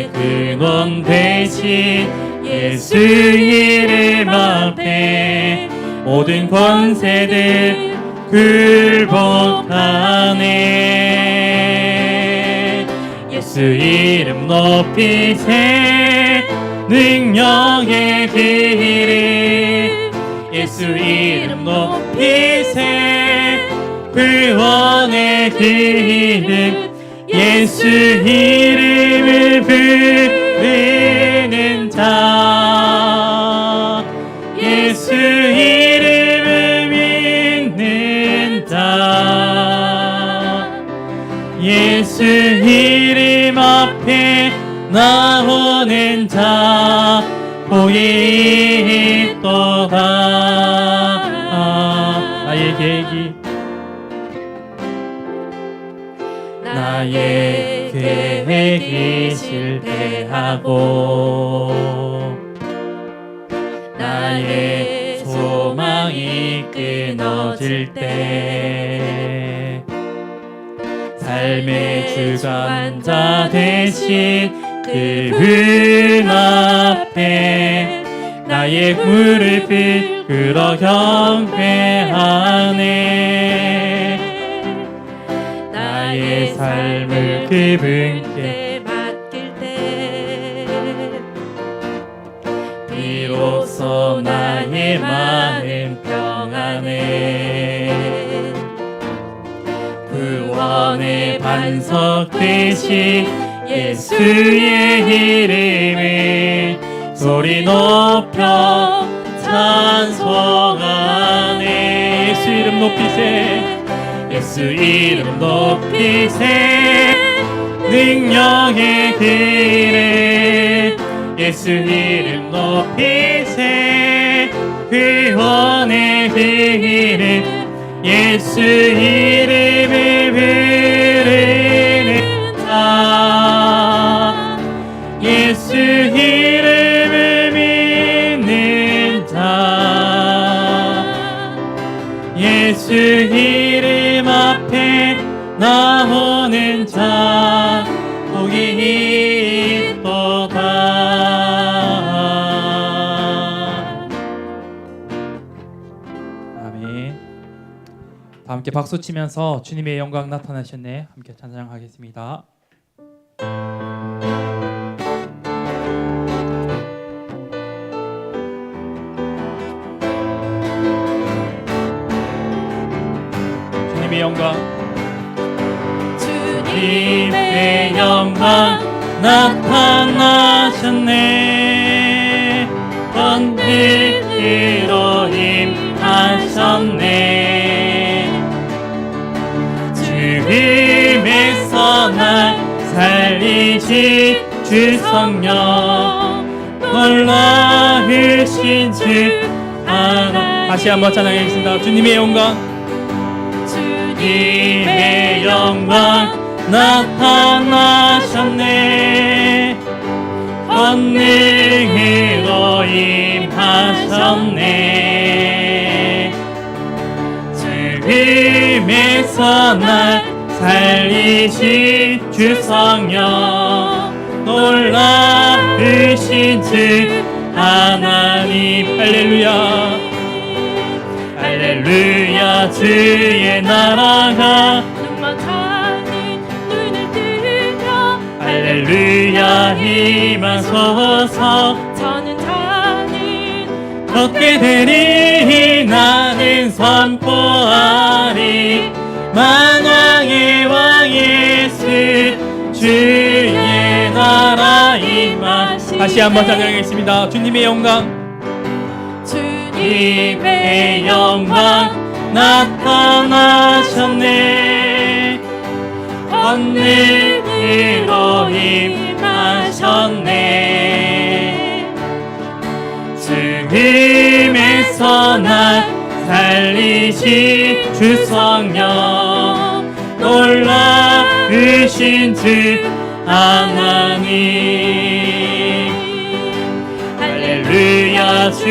생명의 근원 되신 예수 이름 앞에 모든 권세들 굴복하네. 예수 이름 높이세 능력의 그 이름 예수 이름 높이세 구원의 그 이름 예수 이름을 부르는 자 예수 이름을 믿는 자 예수 이름 앞에 나오는 자 복이 있도다. 나의 계획이 나의 계획이 실패하고 나의 소망이 끊어질 때 삶의 주관자 되신 그분 앞에 나의 무릎을 꿇어 경배하네. 나의 삶을 그분께 맡길 때 비로소 나의 마음 평안해. 구원의 반석 되신 예수의 이름을 소리 높여 찬송하네. 예수 이름 높이세 예수 이름 높이세 능력의 그 이름 예수 이름 높이세 구원의 그 이름 예수 이름을 부르는 자 예수 이름을 믿는 자 예수 이름 앞에 나오는 자 복이 있도다. 아멘. 다 함께 박수 치면서 주님의 영광 나타나셨네 함께 찬양하겠습니다. 주님의 영광 주님의 영광 나타나셨네. 권능으로 임하셨네. 죽음에서 날 살리신 주 성령 놀라우신 주 하나. 다시 한번 찬양하겠습니다. 주님의 영광 주님의 영광 나타나셨네. 권능으로 임하셨네. 죽음에서 날 살리신 주 성령 놀라우신 주 하나님. 할렐루야 할렐루야. 주의 나라가 눈먼하니 눈을 뜨며 할렐루야 임하소서. 저는 다닌 얻게 되리 나는 선포하리 만왕의 왕 예수 주의 나라 임하시. 다시 한번 찬양하겠습니다. 주님의 영광 주님의 영광 나타나셨네. 권능으로 임하셨네. 죽음에서 날 살리신 주 성령 놀라우신 주 하나님. 할렐루야. 주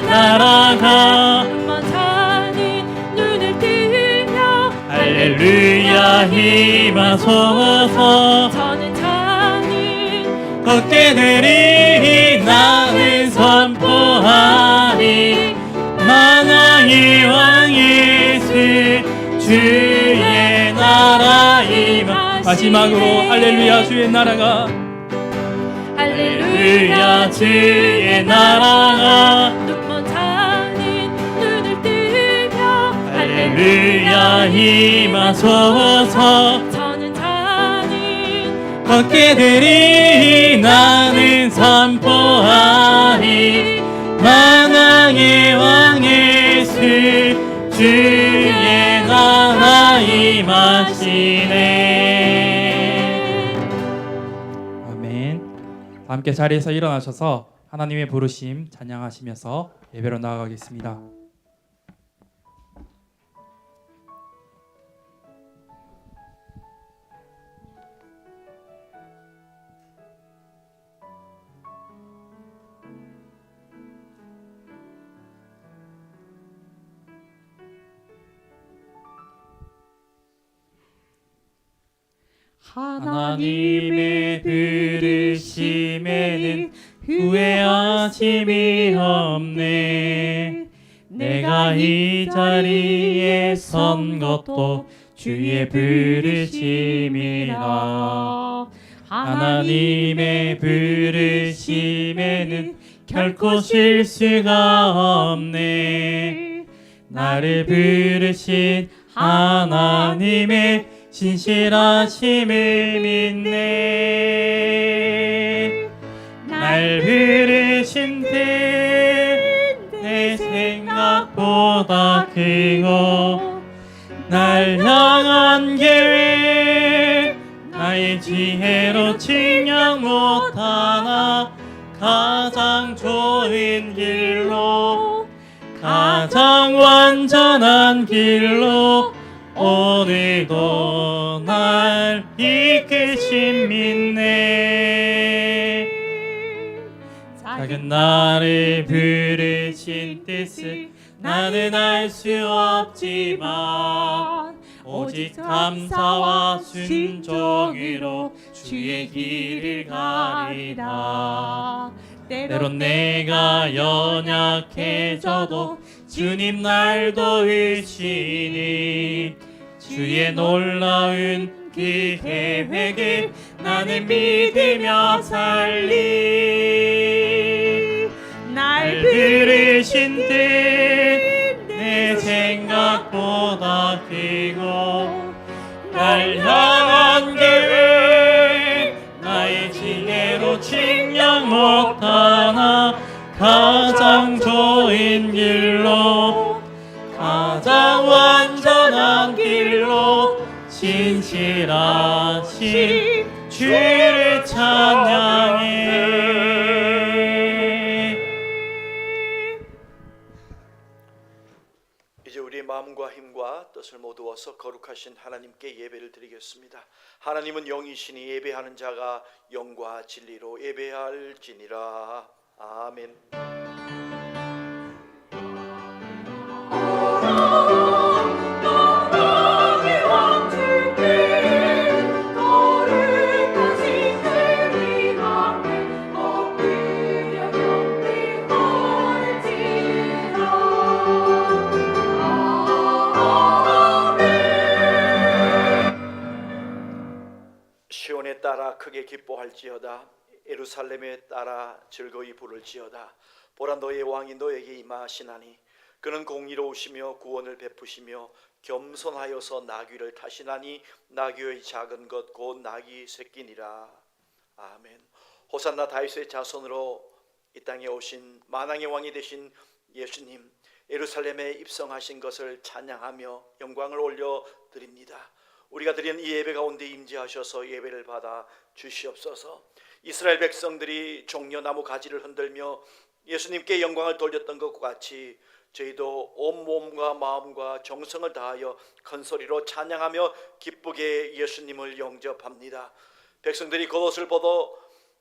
나라가 눈먼하니 눈을 뜨며 할렐루야 임하소서. 저는 다닌 걷게 되리 나는 선포하리 만왕의 왕 예수 주의 나라 임하. 마지막으로 할렐루야 주의 나라가 할렐루야 주의 나라가 눈먼 자는 눈을 뜨며 할렐루야 임하소서. 저는 자는 걷게 되리 나는 선포하리 만왕의 왕 예수 주의 나라 임하시네. 아멘. 함께 자리에서 일어나셔서 하나님의 부르심 찬양하시면서 예배로 나아가겠습니다. 하나님의 부르심에는 후회하심이 없네. 내가 이 자리에 선 것도 주의 부르심이라. 하나님의 부르심에는 결코 실수가 없네. 나를 부르신 하나님의 신실하심을 믿네. 날 부르신 뜻 내 생각보다 크고 날 향한 계획 나의 지혜로 측량 못하나 가장 좋은 길로 가장 완전한 길로 오늘도 날 이끄신 믿네. 작은 나를 부르신 뜻을 나는 알 수 없지만 오직 감사와 순종으로 주의 길을 가리라. 때론 내가 연약해져도 주님 날 도우시니 주의 놀라운 그 계획을 나는 믿으며 살리. 날 부르신 뜻 내 생각보다 크고 날 향한 계획 나의 지혜로 측량 못하나 가장 좋은 길로 가장 완전한 길로 신실하신 주를 찬양해. 이제 우리의 마음과 힘과 뜻을 모두어서 거룩하신 하나님께 예배를 드리겠습니다. 하나님은 영이시니 예배하는 자가 영과 진리로 예배할지니라. 아멘. 시온에 따라 크게 기뻐할지어다. 예루살렘에 따라 즐거이 부를지어다. 보라 너의 왕이 너에게 임하시나니 그는 공의로우시며 구원을 베푸시며 겸손하여서 나귀를 타시나니 나귀의 작은 것 곧 나귀 새끼니라. 아멘. 호산나 다윗의 자손으로 이 땅에 오신 만왕의 왕이 되신 예수님, 예루살렘에 입성하신 것을 찬양하며 영광을 올려드립니다. 우리가 드리는 이 예배 가운데 임재하셔서 예배를 받아 주시옵소서. 이스라엘 백성들이 종려나무 가지를 흔들며 예수님께 영광을 돌렸던 것과 같이 저희도 온 몸과 마음과 정성을 다하여 큰 소리로 찬양하며 기쁘게 예수님을 영접합니다. 백성들이 겉옷을 벗어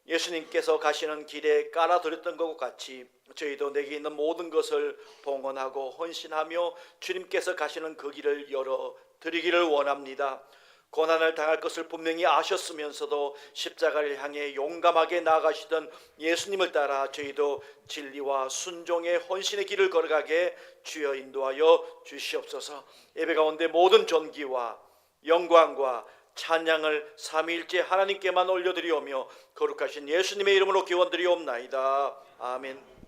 예수님께서 가시는 길에 깔아드렸던 것과 같이 저희도 내게 있는 모든 것을 봉헌하고 헌신하며 주님께서 가시는 그 길을 열어드리기를 원합니다. 고난을 당할 것을 분명히 아셨으면서도 십자가를 향해 용감하게 나아가시던 예수님을 따라 저희도 진리와 순종의 헌신의 길을 걸어가게 주여 인도하여 주시옵소서. 예배 가운데 모든 존귀와 영광과 찬양을 삼위일체 하나님께만 올려드리오며 거룩하신 예수님의 이름으로 기원드리옵나이다. 아멘.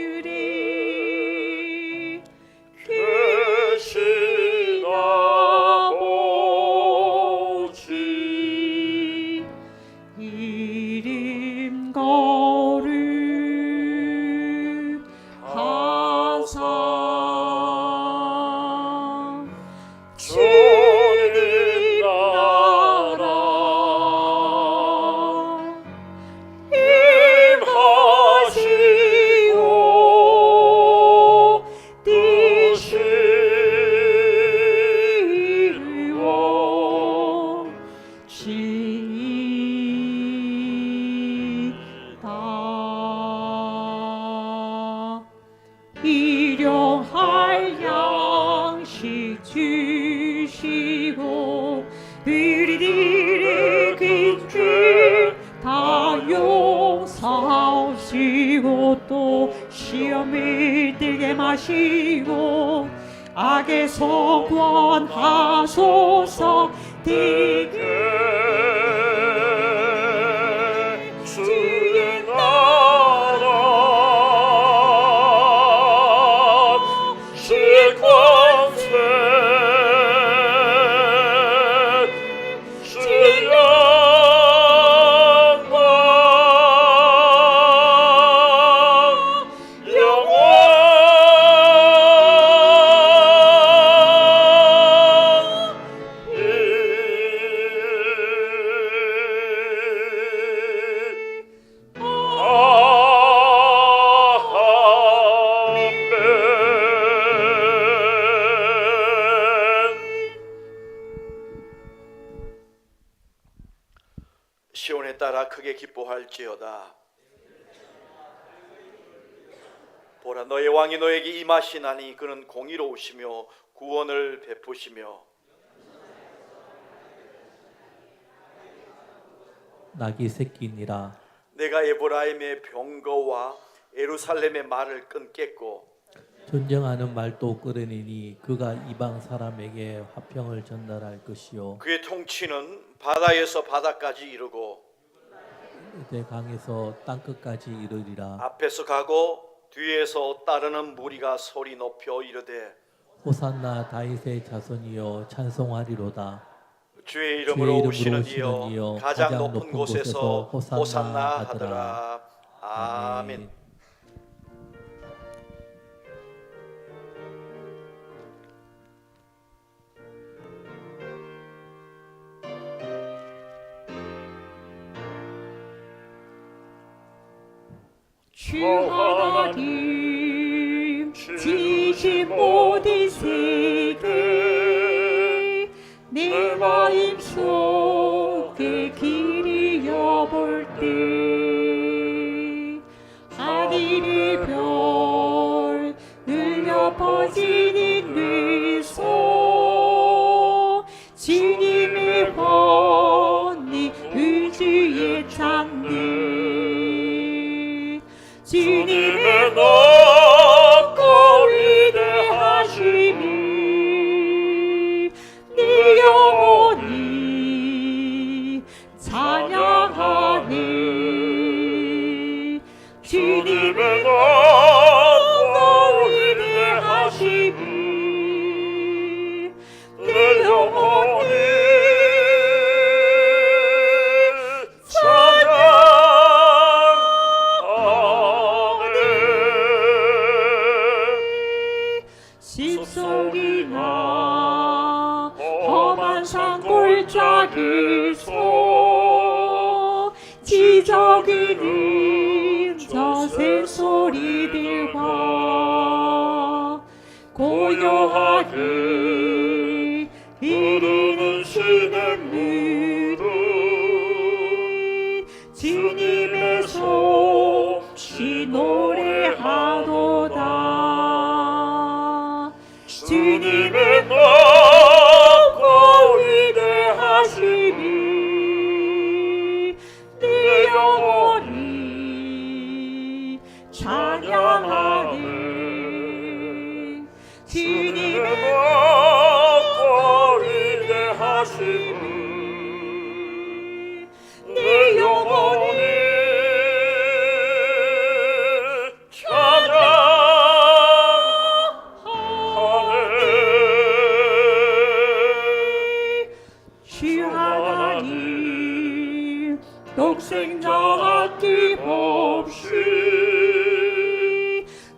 하늘이 계시나 보지 이름 거룩하사 주님 나라 임하시고 뜻을 이루어지이다. 일용할 양식 주시고 우리들의 빚을 다 용서하시고 또 시험을 들게 마시고 악에서 구원하소서. 되게 주의 나라 실권세 시온에 따라 크게 기뻐할지어다. 보라, 너의 왕이 너에게 임하시나니 그는 공의로우시며 구원을 베푸시며 낙이 새끼니라. 내가 에브라임의 병거와 예루살렘의 말을 끊겠고 전쟁하는 말도 끌어내니 그가 이방 사람에게 화평을 전달할 것이요 그의 통치는 바다에서 바다까지 이르고 내 강에서 땅끝까지 이르리라. 앞에서 가고 뒤에서 따르는 무리가 소리 높여 이르되 호산나 다윗의 자손이여 찬송하리로다. 주의 이름으로 오시는 오시는 이여 이여 가장 높은 곳에서 호산나 하더라. 아멘. 주 하나님 지신 모든 세계 내 마음 속에 길이 여볼 때 하늘의 별 울려 퍼지는 외소 주님의 헌이 의지의 찬미 주님의 높고 위대하심이 내 영혼이 찬양하네. 주님의 높고 위대하심이 내 영혼이 숲속이나 험한 산골짜기에서 지저귀는 저 새소리들과 기묘하게 흐르는 시냇물은 주님의 솜씨 노래하도다. 주님의 높고 위대하심이 내 영혼이 찬양하네. 주님의 높고 위대하심이 내 영혼이 찬양하네. 주 하나님 독생자 아낌없이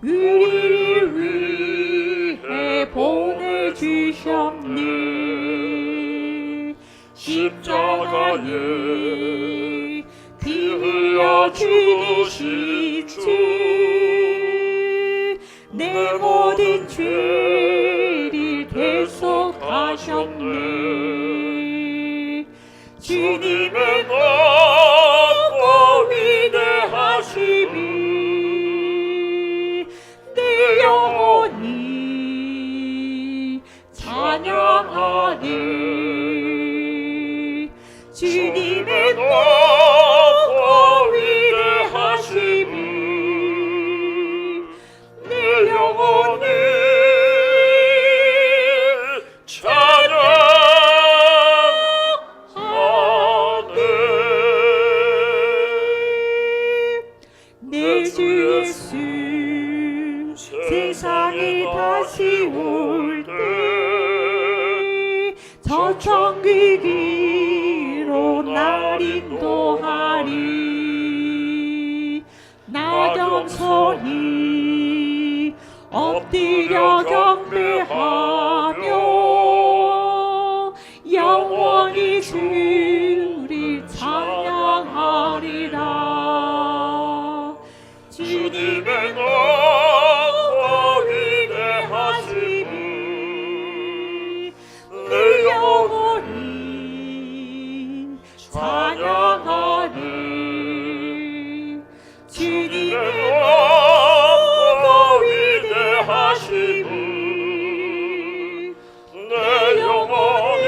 우리를 위해 보내주셨네. 십자가에 피 흘려 죽으신 주 내 모든 죄를 대속하셨네. 주님의 높고 위대하심이 내 영혼이 찬양하네. 주님의 높고 위대하심이 내 영혼이 내 주 예수 세상에 다시 올 때 저 천국으로 날 인도하리. 나 겸손히 엎드려 경배하며 영원히 주를 찬양하리라. 주님의 높고 위대하심이 내 영혼이 찬양하네. 주님의 높고 위대하심이 내 영혼이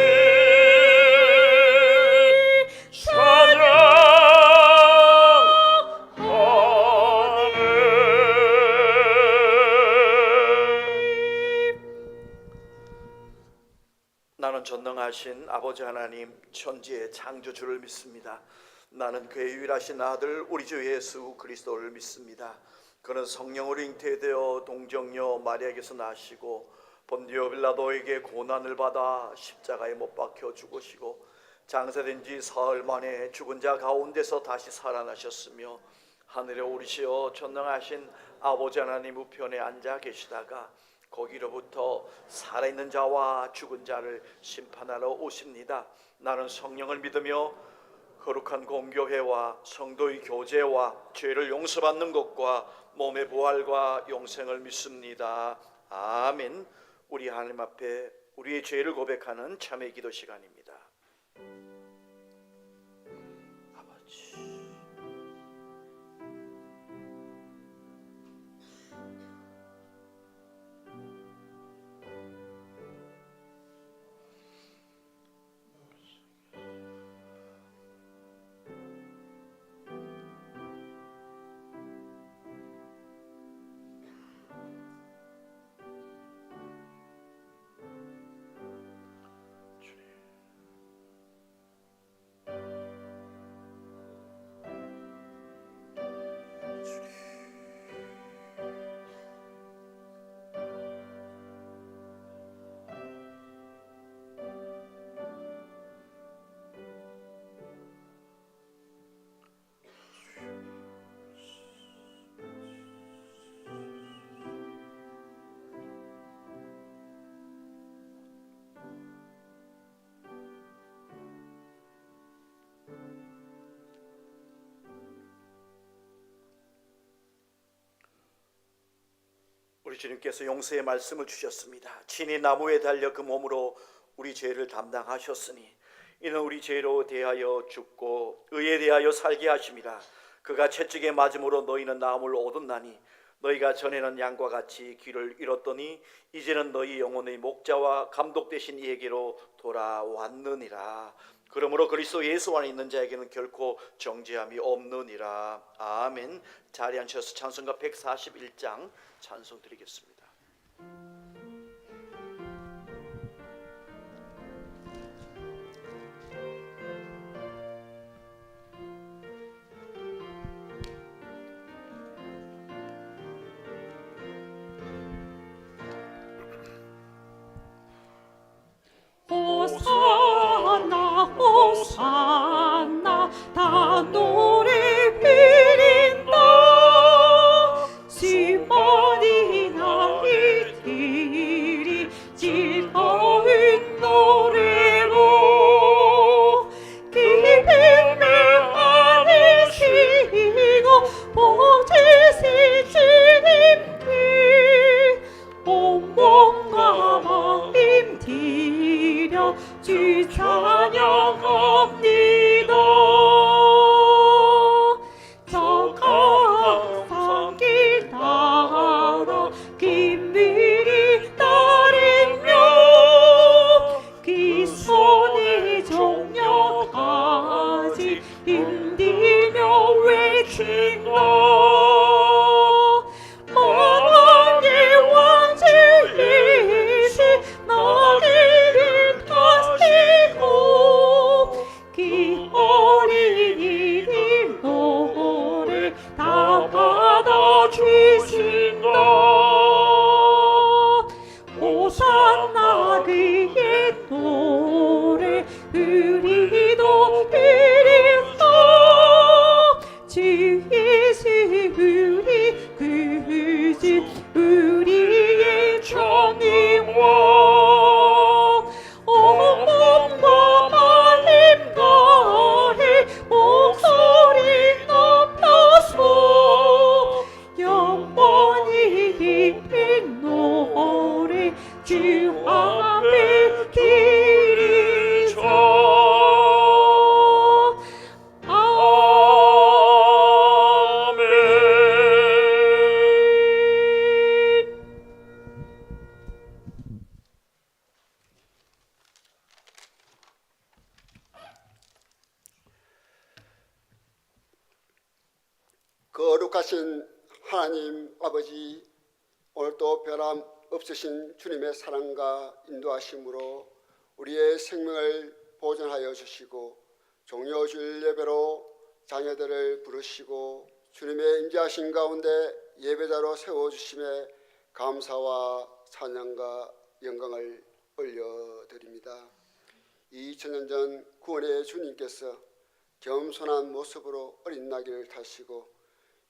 나는 전능하신 아버지 하나님 천지의 창조주를 믿습니다. 나는 그의 유일하신 아들 우리 주 예수 그리스도를 믿습니다. 그는 성령으로 잉태되어 동정녀 마리아에게서 나시고 본디오 빌라도에게 고난을 받아 십자가에 못 박혀 죽으시고 장사된 지 사흘 만에 죽은 자 가운데서 다시 살아나셨으며 하늘에 오르시어 전능하신 아버지 하나님 우편에 앉아 계시다가 거기로부터 살아있는 자와 죽은 자를 심판하러 오십니다. 나는 성령을 믿으며 거룩한 공교회와 성도의 교제와 죄를 용서받는 것과 몸의 부활과 영생을 믿습니다. 아멘. 우리 하나님 앞에 우리의 죄를 고백하는 참회 기도 시간입니다. 아버지, 우리 주님께서 용서의 말씀을 주셨습니다. 친히 나무에 달려 그 몸으로 우리 죄를 담당하셨으니 이는 우리 죄로 대하여 죽고 의에 대하여 살게 하심이라. 그가 채찍에 맞음으로 너희는 나음을 얻었나니 너희가 전에는 양과 같이 귀를 잃었더니 이제는 너희 영혼의 목자와 감독 되신 이에게로 돌아왔느니라. 그러므로 그리스도 예수 안에 있는 자에게는 결코 정죄함이 없느니라. 아멘. 자리에 앉으셔서 찬송가 141장 찬송 드리겠습니다. 호산나 호산나 다 노래 비린다 시몬이 나의 길이 즐거운 노래로 기쁨의 안에 쉬고 복주신 주님께 온몸과 마음 드려 주 찬양합니다. 저 강산 길 따라 긴밀히 따르며 기손의 종려까지 힘들며 외친다. 만왕의 왕주 예수 나를 다스리고 그 어린이들 노래 다 받아주신다. 호산나 그의 노래 우리도 부르소. 주 예수 우리 구주 우리의 전임왕 온몸과 마음 다해 목소리 높여서 영원히 깊은 노래 주 앞에 드리자. 거룩하신 하나님 아버지, 오늘도 변함 없으신 주님의 사랑과 인도하심으로 우리의 생명을 보존하여 주시고 종려주일 예배로 자녀들을 부르시고 주님의 임재하신 가운데 예배자로 세워주심에 감사와 찬양과 영광을 올려드립니다. 2000년 전 구원의 주님께서 겸손한 모습으로 어린 나귀를 타시고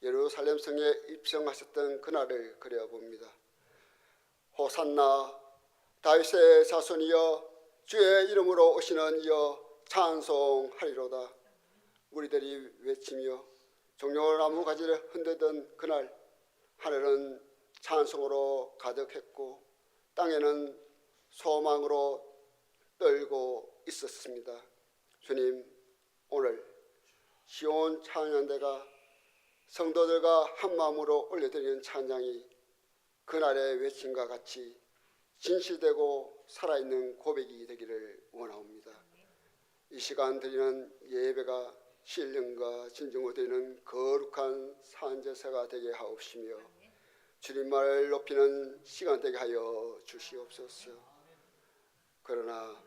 예루살렘 성에 입성하셨던 그날을 그려봅니다. 호산나 다윗의 자손이여 주의 이름으로 오시는 이여 찬송하리로다. 우리들이 외치며 종려나무 가지를 흔들던 그날 하늘은 찬송으로 가득했고 땅에는 소망으로 떨고 있었습니다. 주님, 오늘 시온 찬양대가 성도들과 한마음으로 올려드리는 찬양이 그날의 외침과 같이 진실되고 살아있는 고백이 되기를 원하옵니다. 이 시간 드리는 예배가 신령과 진정으로 드리는 거룩한 산제사가 되게 하옵시며 주님만을 높이는 시간 되게 하여 주시옵소서. 그러나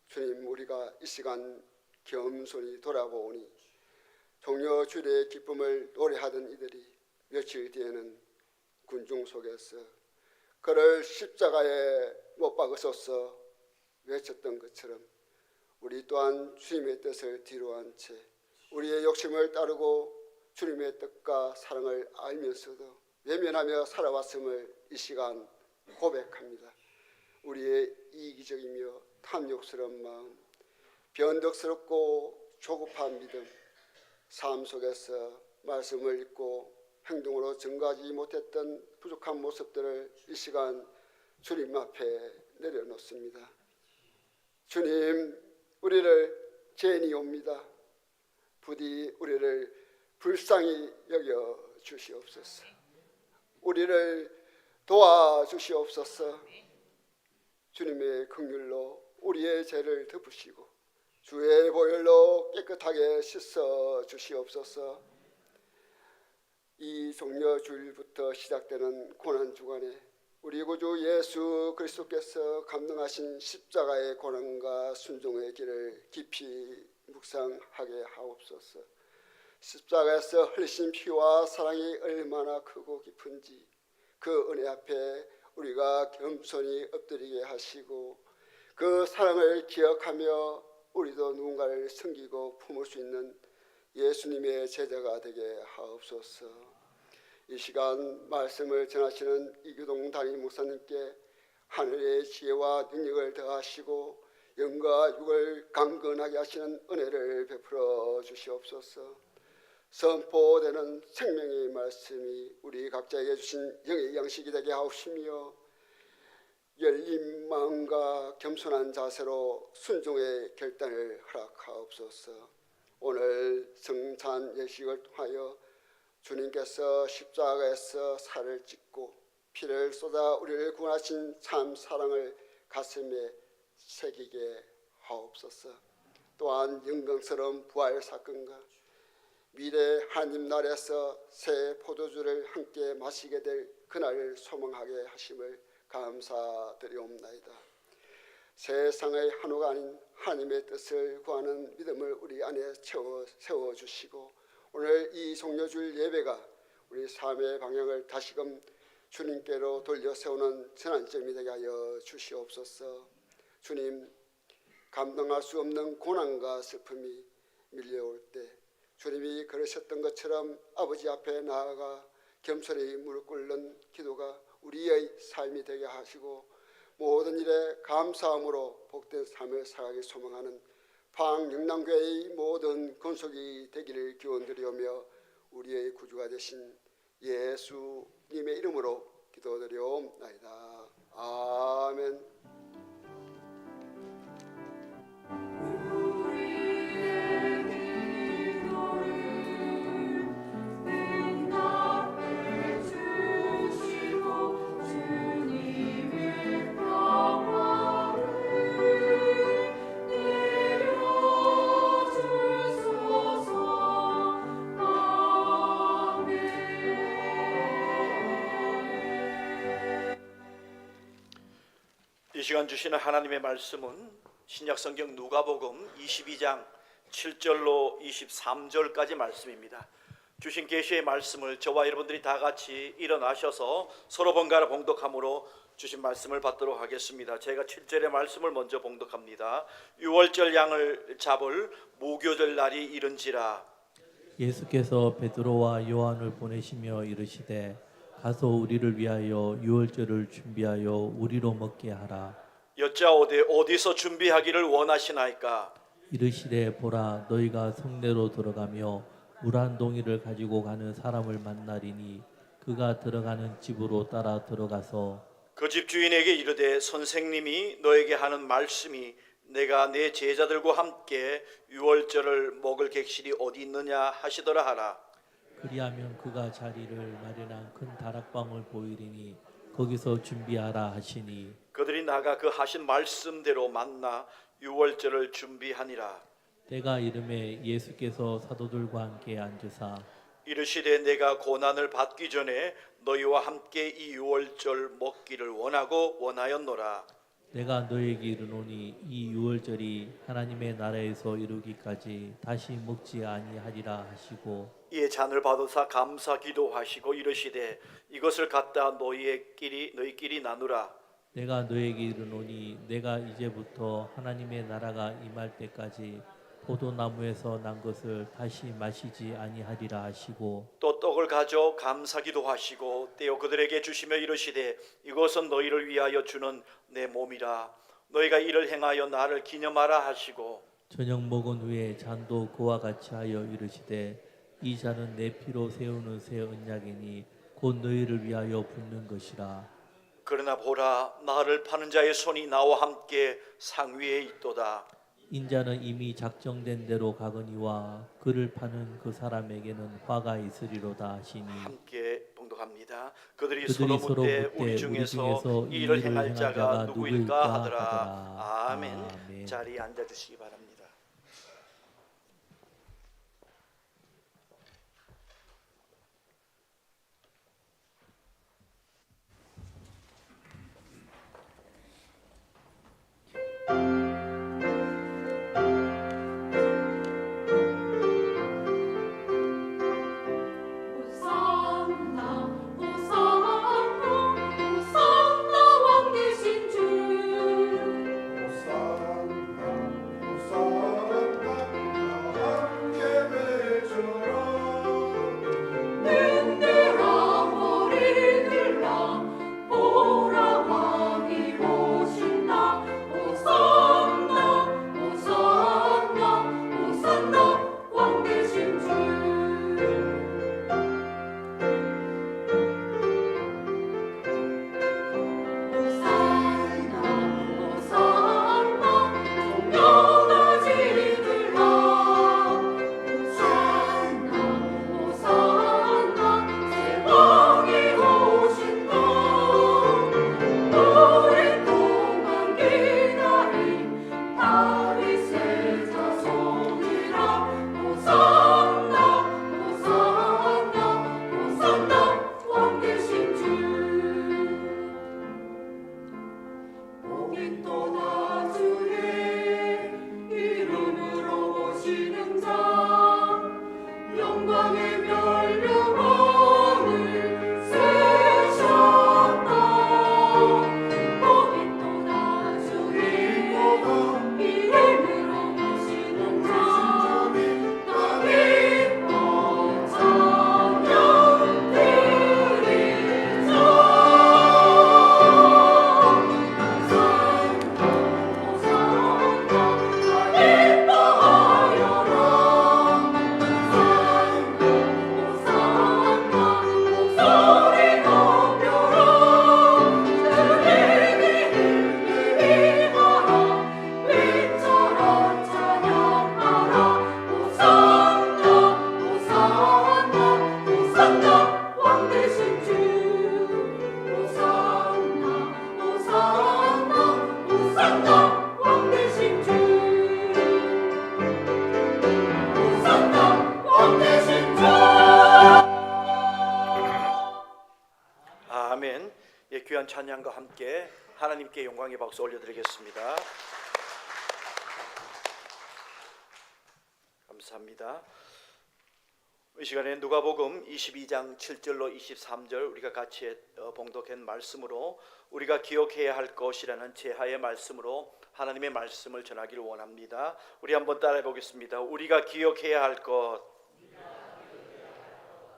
주님, 우리가 이 시간 겸손히 돌아보니 종려주일의 기쁨을 노래하던 이들이 며칠 뒤에는 군중 속에서 그를 십자가에 못 박으소서 외쳤던 것처럼 우리 또한 주님의 뜻을 뒤로한 채 우리의 욕심을 따르고 주님의 뜻과 사랑을 알면서도 외면하며 살아왔음을 이 시간 고백합니다. 우리의 이기적이며 탐욕스러운 마음, 변덕스럽고 조급한 믿음, 삶 속에서 말씀을 읽고 행동으로 증거하지 못했던 부족한 모습들을 이 시간 주님 앞에 내려놓습니다. 주님, 우리를 죄인이옵니다. 부디 우리를 불쌍히 여겨 주시옵소서. 우리를 도와주시옵소서. 주님의 긍휼로 우리의 죄를 덮으시고 주의 보혈로 깨끗하게 씻어 주시옵소서. 이 종려 주일부터 시작되는 고난 주간에 우리 구주 예수 그리스도께서 감당하신 십자가의 고난과 순종의 길을 깊이 묵상하게 하옵소서. 십자가에서 흘리신 피와 사랑이 얼마나 크고 깊은지 그 은혜 앞에 우리가 겸손히 엎드리게 하시고 그 사랑을 기억하며 우리도 누군가를 섬기고 품을 수 있는 예수님의 제자가 되게 하옵소서. 이 시간 말씀을 전하시는 이규동 담임 목사님께 하늘의 지혜와 능력을 더하시고 영과 육을 강건하게 하시는 은혜를 베풀어 주시옵소서. 선포되는 생명의 말씀이 우리 각자에게 주신 영의 양식이 되게 하옵시며 열린 마음과 겸손한 자세로 순종의 결단을 허락하옵소서. 오늘 성찬 예식을 통하여 주님께서 십자가에서 살을 찢고 피를 쏟아 우리를 구원하신 참 사랑을 가슴에 새기게 하옵소서. 또한 영광스러운 부활 사건과 미래 하나님 나라에서 새 포도주를 함께 마시게 될 그날을 소망하게 하심을 감사드리옵나이다. 세상의 한우가 아닌 하나님의 뜻을 구하는 믿음을 우리 안에 세워주시고 오늘 이 종려주일 예배가 우리 삶의 방향을 다시금 주님께로 돌려 세우는 전환점이 되게 하여 주시옵소서. 주님, 감당할 수 없는 고난과 슬픔이 밀려올 때 주님이 그러셨던 것처럼 아버지 앞에 나아가 겸손히 무릎 꿇는 기도가 우리의 삶이 되게 하시고 모든 일에 감사함으로 복된 삶을 살아가기 소망하는 방영남교회의 모든 건속이 되기를 기원드리오며 우리의 구주가 되신 예수님의 이름으로 기도드리옵나이다. 아멘. 이 시간 주시는 하나님의 말씀은 신약성경 누가복음 22장 7절로 23절까지 말씀입니다. 주신 계시의 말씀을 저와 여러분들이 다 같이 일어나셔서 서로 번갈아 봉독함으로 주신 말씀을 받도록 하겠습니다. 제가 7절의 말씀을 먼저 봉독합니다. 유월절 양을 잡을 무교절 날이 이른지라. 예수께서 베드로와 요한을 보내시며 이르시되 가서 우리를 위하여 유월절을 준비하여 우리로 먹게 하라. 여짜오되 어디서 준비하기를 원하시나이까? 이르시되 보라 너희가 성내로 들어가며 물 한 동이를 가지고 가는 사람을 만나리니 그가 들어가는 집으로 따라 들어가서 그 집 주인에게 이르되 선생님이 너에게 하는 말씀이 내가 내 제자들과 함께 유월절을 먹을 객실이 어디 있느냐 하시더라 하라. 그리하면 그가 자리를 마련한 큰 다락방을 보이리니 거기서 준비하라 하시니 그들이 나가 그 하신 말씀대로 만나 유월절을 준비하니라. 때가 이름에 예수께서 사도들과 함께 앉으사 이르시되 내가 고난을 받기 전에 너희와 함께 이 유월절 먹기를 원하였노라. 내가 너에게 이르노니 이 유월절이 하나님의 나라에서 이루기까지 다시 먹지 아니하리라 하시고 이에 잔을 받으사 감사 기도하시고 이르시되 이것을 갖다 너희끼리 나누라. 내가 너에게 이르노니 내가 이제부터 하나님의 나라가 임할 때까지 포도나무에서 난 것을 다시 마시지 아니하리라 하시고 또 떡을 가져 감사 기도하시고 떼어 그들에게 주시며 이르시되 이것은 너희를 위하여 주는 내 몸이라. 너희가 이를 행하여 나를 기념하라 하시고 저녁 먹은 후에 잔도 그와 같이 하여 이르시되 이 잔은 내 피로 세우는 새 언약이니 곧 너희를 위하여 붓는 것이라. 그러나 보라, 나를 파는 자의 손이 나와 함께 상위에 있도다. 인자는 이미 작정된 대로 가거니와 그를 파는 그 사람에게는 화가 있으리로다 하시니. 함께 봉독합니다. 그들이 그들이 서로 묻되 우리 중에서 이 일을 행할 자가 누구일까 하더라. 아멘. 아멘. 자리에 앉아주시기 바랍니다. 호산나 호산나 호산나 왕 되신 주 눈들아 머리들아 보라 왕이 오신다. 호산나 호산나 호산나 왕 되신 주 호산나 호산나 종려가지들아 호산나 호산나 새 왕이 오신다. 오랫동안 기다린 다윗의 자손이라 호산나 호산나 호산나 왕 되신 주 복이 또다 주의 이름으로 오시는 자 영광의 멸류관을 쓰셨다. 복이 또다 주의 이름으로 오시는 자 다 기뻐 찬양 드리자. 왕 되신 주 호산나 호산나 호산나 왕 되신 주 호산나 왕 되신 주. 아멘. 예, 귀한 찬양과 함께 하나님께 영광의 박수 올려드리겠습니다. 감사합니다. 이 시간에 누가복음 22장 7절로 23절 우리가 같이 봉독한 말씀으로 우리가 기억해야 할 것이라는 제하의 말씀으로 하나님의 말씀을 전하기를 원합니다. 우리 한번 따라해 보겠습니다. 우리가 기억해야 할 것.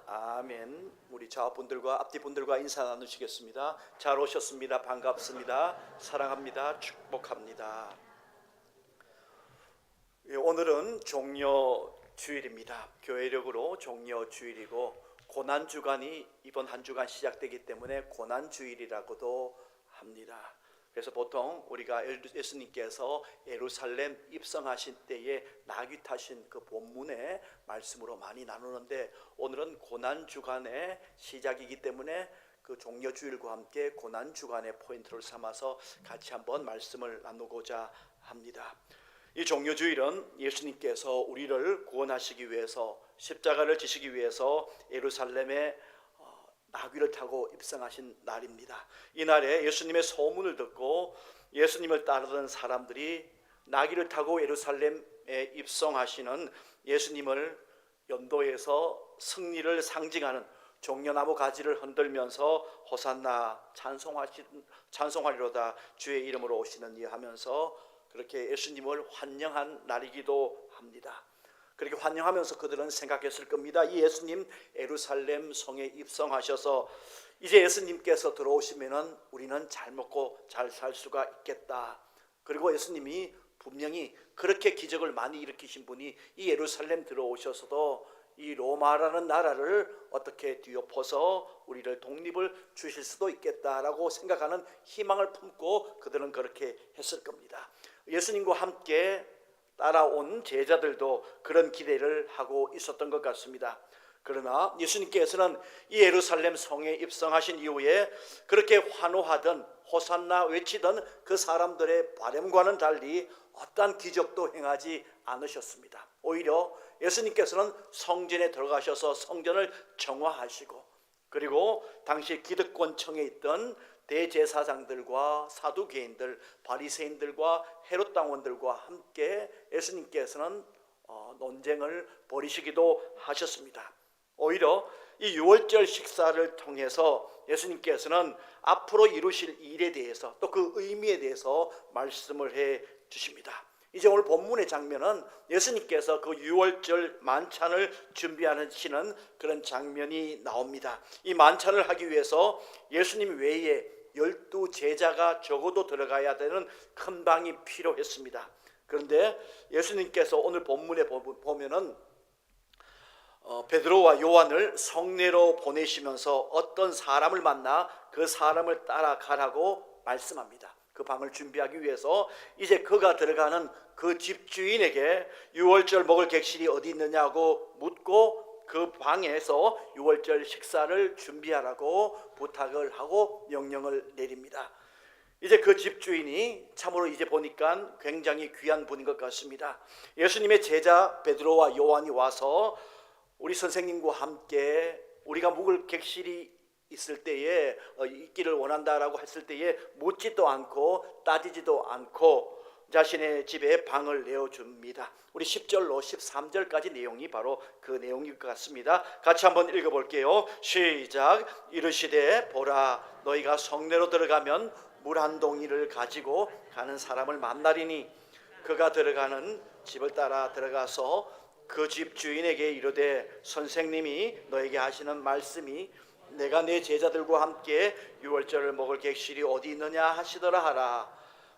아멘. 우리 좌우분들과 앞뒤분들과 인사 나누시겠습니다. 잘 오셨습니다. 반갑습니다. 사랑합니다. 축복합니다. 오늘은 종려 주일입니다. 교회력으로 종려 주일이고 고난 주간이 이번 한 주간 시작되기 때문에 고난 주일이라고도 합니다. 그래서 보통 우리가 예수님께서 예루살렘 입성하신 때에 나귀 타신 그 본문의 말씀으로 많이 나누는데 오늘은 고난 주간의 시작이기 때문에 그 종려 주일과 함께 고난 주간의 포인트를 삼아서 같이 한번 말씀을 나누고자 합니다. 이 종려주일은 예수님께서 우리를 구원하시기 위해서 십자가를 지시기 위해서 예루살렘에 나귀를 타고 입성하신 날입니다. 이 날에 예수님의 소문을 듣고 예수님을 따르던 사람들이 나귀를 타고 예루살렘에 입성하시는 예수님을 연도해서 승리를 상징하는 종려나무 가지를 흔들면서 호산나 찬송하리로다 주의 이름으로 오시는 이 하면서 그렇게 예수님을 환영한 날이기도 합니다. 그렇게 환영하면서 그들은 생각했을 겁니다. 이 예수님 예루살렘 성에 입성하셔서 이제 예수님께서 들어오시면은 우리는 잘 먹고 잘 살 수가 있겠다. 그리고 예수님이 분명히 그렇게 기적을 많이 일으키신 분이 이 예루살렘 들어오셔서도 이 로마라는 나라를 어떻게 뒤엎어서 우리를 독립을 주실 수도 있겠다라고 생각하는 희망을 품고 그들은 그렇게 했을 겁니다. 예수님과 함께 따라온 제자들도 그런 기대를 하고 있었던 것 같습니다. 그러나 예수님께서는 이 예루살렘 성에 입성하신 이후에 그렇게 환호하던 호산나 외치던 그 사람들의 바람과는 달리 어떠한 기적도 행하지 않으셨습니다. 오히려 예수님께서는 성전에 들어가셔서 성전을 정화하시고, 그리고 당시 기득권청에 있던 대제사장들과 사두개인들, 바리새인들과 헤롯 당원들과 함께 예수님께서는 논쟁을 벌이시기도 하셨습니다. 오히려 이 유월절 식사를 통해서 예수님께서는 앞으로 이루실 일에 대해서 또 그 의미에 대해서 말씀을 해 주십니다. 이제 오늘 본문의 장면은 예수님께서 그 유월절 만찬을 준비하시는 그런 장면이 나옵니다. 이 만찬을 하기 위해서 예수님 외에 12 제자가 적어도 들어가야 되는 큰 방이 필요했습니다. 그런데 예수님께서 오늘 본문에 보면은 베드로와 요한을 성내로 보내시면서 어떤 사람을 만나 그 사람을 따라가라고 말씀합니다. 그 방을 준비하기 위해서 이제 그가 들어가는 그 집주인에게 유월절 먹을 객실이 어디 있느냐고 묻고 그 방에서 유월절 식사를 준비하라고 부탁을 하고 명령을 내립니다. 이제 그 집주인이 참으로 이제 보니까 굉장히 귀한 분인 것 같습니다. 예수님의 제자 베드로와 요한이 와서 우리 선생님과 함께 우리가 묵을 객실이 있을 때에 있기를 원한다라고 했을 때에 묻지도 않고 따지지도 않고 자신의 집에 방을 내어줍니다. 우리 10절로 13절까지 내용이 바로 그 내용일 것 같습니다. 같이 한번 읽어볼게요. 시작. 이르시되 보라 너희가 성내로 들어가면 물 한 동이를 가지고 가는 사람을 만나리니 그가 들어가는 집을 따라 들어가서 그 집 주인에게 이르되 선생님이 너에게 하시는 말씀이 내가 내 제자들과 함께 유월절을 먹을 객실이 어디 있느냐 하시더라 하라.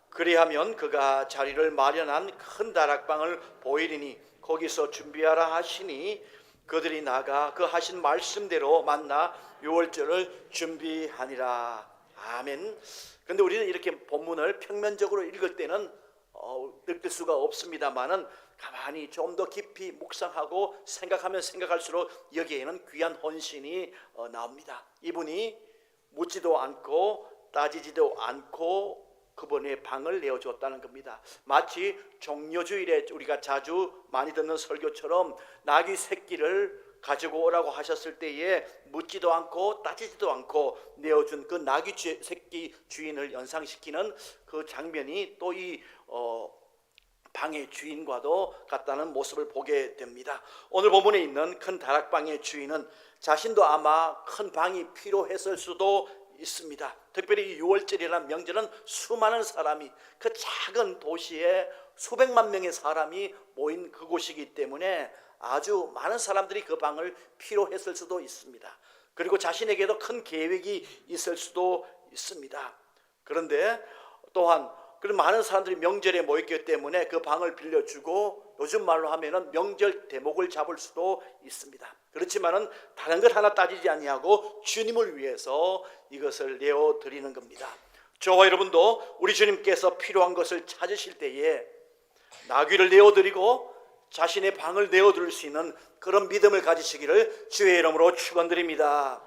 그리하면 그가 자리를 마련한 큰 다락방을 보이리니 거기서 준비하라 하시니 그들이 나가 그 하신 말씀대로 만나 유월절을 준비하니라. 아멘. 그런데 우리는 이렇게 본문을 평면적으로 읽을 때는 느낄 수가 없습니다만은 가만히 좀 더 깊이 묵상하고 생각하면 생각할수록 여기에는 귀한 헌신이 나옵니다. 이분이 묻지도 않고 따지지도 않고 그분의 방을 내어주었다는 겁니다. 마치 종려주일에 우리가 자주 많이 듣는 설교처럼 나귀 새끼를 가지고 오라고 하셨을 때에 묻지도 않고 따지지도 않고 내어준 그 나귀 새끼 주인을 연상시키는 그 장면이 또 이 방의 주인과도 같다는 모습을 보게 됩니다. 오늘 본문에 있는 큰 다락방의 주인은 자신도 아마 큰 방이 필요했을 수도 있습니다. 특별히 이 유월절이라는 명절은 수많은 사람이 그 작은 도시에 수백만 명의 사람이 모인 그곳이기 때문에 아주 많은 사람들이 그 방을 필요했을 수도 있습니다. 그리고 자신에게도 큰 계획이 있을 수도 있습니다. 그런데 또한 그런 많은 사람들이 명절에 모였기 때문에 그 방을 빌려주고 요즘 말로 하면은 명절 대목을 잡을 수도 있습니다. 그렇지만은 다른 것 하나 따지지 아니하고 주님을 위해서 이것을 내어드리는 겁니다. 저와 여러분도 우리 주님께서 필요한 것을 찾으실 때에 나귀를 내어드리고 자신의 방을 내어드릴 수 있는 그런 믿음을 가지시기를 주의 이름으로 축원드립니다.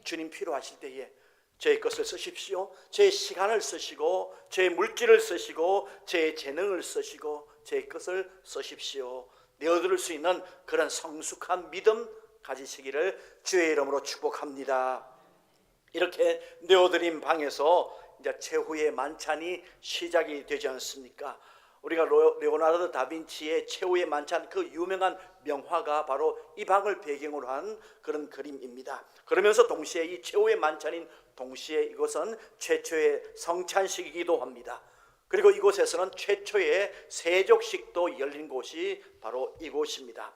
주님 필요하실 때에 제 것을 쓰십시오. 제 시간을 쓰시고 제 물질을 쓰시고 제 재능을 쓰시고 제 것을 쓰십시오. 내어드릴 수 있는 그런 성숙한 믿음 가지시기를 주의 이름으로 축복합니다. 이렇게 내어드린 방에서 이제 최후의 만찬이 시작이 되지 않습니까? 우리가 레오나르도 다빈치의 최후의 만찬 그 유명한 명화가 바로 이 방을 배경으로 한 그런 그림입니다. 그러면서 동시에 이 최후의 만찬인 동시에 이것은 최초의 성찬식이기도 합니다. 그리고 이곳에서는 최초의 세족식도 열린 곳이 바로 이곳입니다.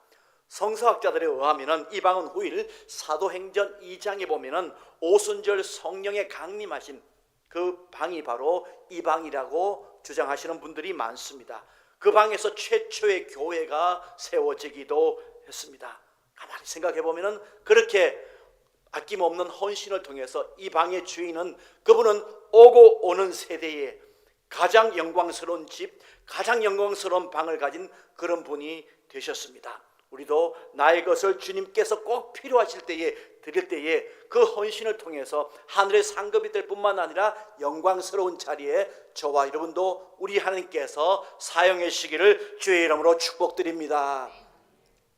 성서학자들에 의하면 이 방은 후일 사도행전 2장에 보면 오순절 성령의 강림하신 그 방이 바로 이 방이라고 주장하시는 분들이 많습니다. 그 방에서 최초의 교회가 세워지기도 했습니다. 가만히 생각해 보면은 그렇게 아낌없는 헌신을 통해서 이 방의 주인은, 그분은 오고 오는 세대에 가장 영광스러운 집, 가장 영광스러운 방을 가진 그런 분이 되셨습니다. 우리도 나의 것을 주님께서 꼭 필요하실 때에 드릴 때에 그 헌신을 통해서 하늘의 상급이 될 뿐만 아니라 영광스러운 자리에 저와 여러분도 우리 하나님께서 사용해 주시기를 주의 이름으로 축복드립니다.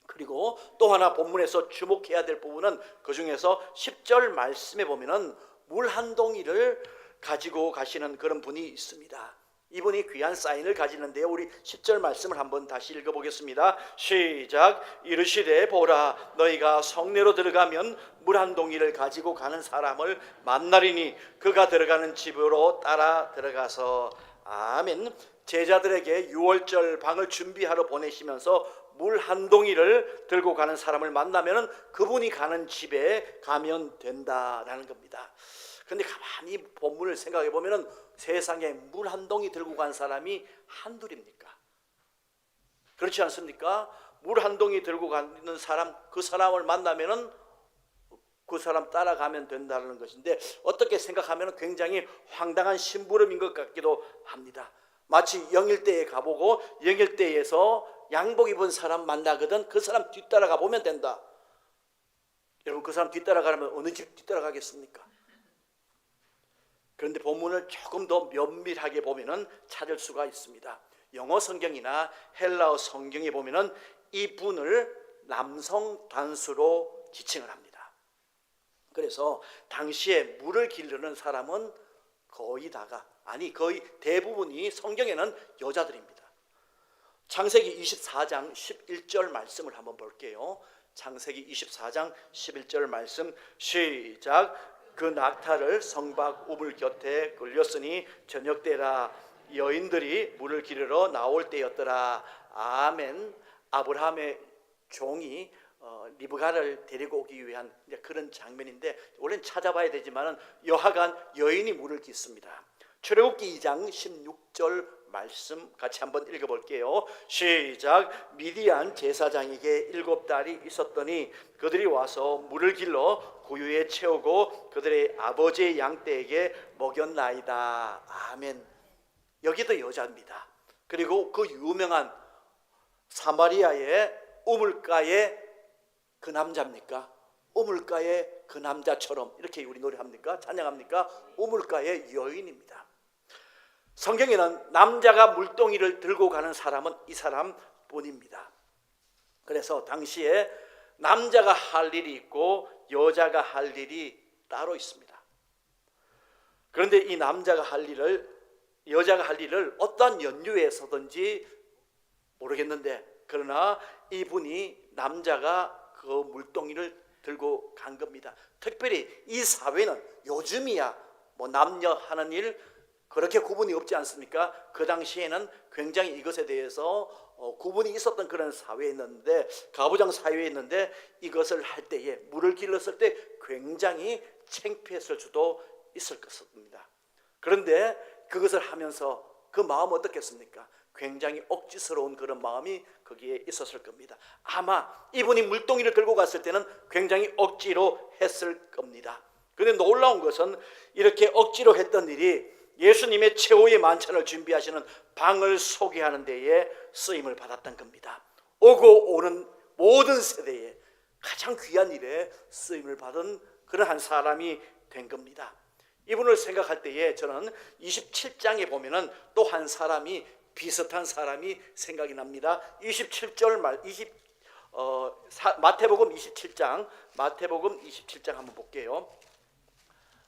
그리고 또 하나 본문에서 주목해야 될 부분은 그 중에서 10절 말씀에 보면은 물 한 동이를 가지고 가시는 그런 분이 있습니다. 이분이 귀한 사인을 가지는데요, 우리 10절 말씀을 한번 다시 읽어보겠습니다. 시작. 이르시되 보라, 너희가 성내로 들어가면 물 한 동이를 가지고 가는 사람을 만나리니 그가 들어가는 집으로 따라 들어가서. 아멘. 제자들에게 유월절 방을 준비하러 보내시면서 물 한 동이를 들고 가는 사람을 만나면 그분이 가는 집에 가면 된다라는 겁니다. 그런데 가만히 본문을 생각해 보면 세상에 물 한 동이 들고 간 사람이 한둘입니까? 그렇지 않습니까? 물 한 동이 들고 가는 사람, 그 사람을 만나면 그 사람 따라가면 된다는 것인데, 어떻게 생각하면 굉장히 황당한 심부름인 것 같기도 합니다. 마치 영일대에 가보고 영일대에서 양복 입은 사람 만나거든 그 사람 뒤따라가 보면 된다. 여러분, 그 사람 뒤따라가려면 어느 집 뒤따라가겠습니까? 그런데 본문을 조금 더 면밀하게 보면은 찾을 수가 있습니다. 영어 성경이나 헬라어 성경에 보면은 이 분을 남성 단수로 지칭을 합니다. 그래서 당시에 물을 기르는 사람은 거의 대부분이 성경에는 여자들입니다. 창세기 24장 11절 말씀을 한번 볼게요. 창세기 24장 11절 말씀 시작. 그 낙타를 성박 우물 곁에 끌렸으니 저녁 때라, 여인들이 물을 기르러 나올 때였더라. 아멘. 아브라함의 종이 리브가를 데리고 오기 위한 그런 장면인데, 원래는 찾아봐야 되지만 여하간 여인이 물을 깃습니다. 출애굽기 2장 16절 말씀 같이 한번 읽어볼게요. 시작. 미디안 제사장에게 7달이 있었더니 그들이 와서 물을 길러 구유에 채우고 그들의 아버지의 양떼에게 먹였나이다. 아멘. 여기도 여자입니다. 그리고 그 유명한 사마리아의 우물가의 그 남자입니까? 우물가의 그 남자처럼 이렇게 우리 노래합니까? 찬양합니까? 우물가의 여인입니다. 성경에는 남자가 물동이를 들고 가는 사람은 이 사람뿐입니다. 그래서 당시에 남자가 할 일이 있고 여자가 할 일이 따로 있습니다. 그런데 이 남자가 할 일을, 여자가 할 일을 어떤 연유에서든지 모르겠는데, 그러나 이분이 남자가 그 물동이를 들고 간 겁니다. 특별히 이 사회는 요즘이야 뭐 남녀 하는 일 그렇게 구분이 없지 않습니까? 그 당시에는 굉장히 이것에 대해서 구분이 있었던 그런 사회였는데, 가부장 사회였는데, 이것을 할 때에 물을 길렀을 때 굉장히 창피했을 수도 있을 것입니다. 그런데 그것을 하면서 그 마음 어떻겠습니까? 굉장히 억지스러운 그런 마음이 거기에 있었을 겁니다. 아마 이분이 물동이를 들고 갔을 때는 굉장히 억지로 했을 겁니다. 그런데 놀라운 것은 이렇게 억지로 했던 일이 예수님의 최후의 만찬을 준비하시는 방을 소개하는 데에 쓰임을 받았던 겁니다. 오고 오는 모든 세대에 가장 귀한 일에 쓰임을 받은 그런 한 사람이 된 겁니다. 이분을 생각할 때에 저는 27장에 보면은 또 한 사람이, 비슷한 사람이 생각이 납니다. 27절 마태복음 27장 한번 볼게요.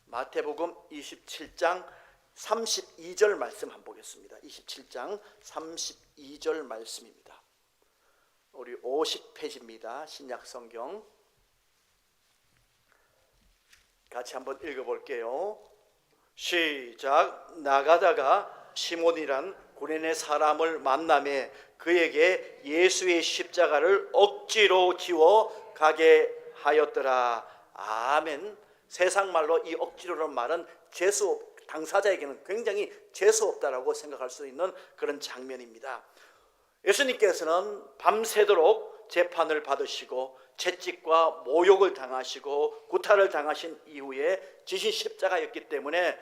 마태복음 27장 32절 말씀 한번 보겠습니다. 27장 32절 말씀입니다. 우리 50페이지입니다. 신약성경 같이 한번 읽어볼게요. 시작. 나가다가 시몬이란 구레네 사람을 만나매 그에게 예수의 십자가를 억지로 지워 가게 하였더라. 아멘. 세상 말로 이 억지로라는 말은 당사자에게는 굉장히 재수없다라고 생각할 수 있는 그런 장면입니다. 예수님께서는 밤새도록 재판을 받으시고 채찍과 모욕을 당하시고 구타를 당하신 이후에 지신 십자가였기 때문에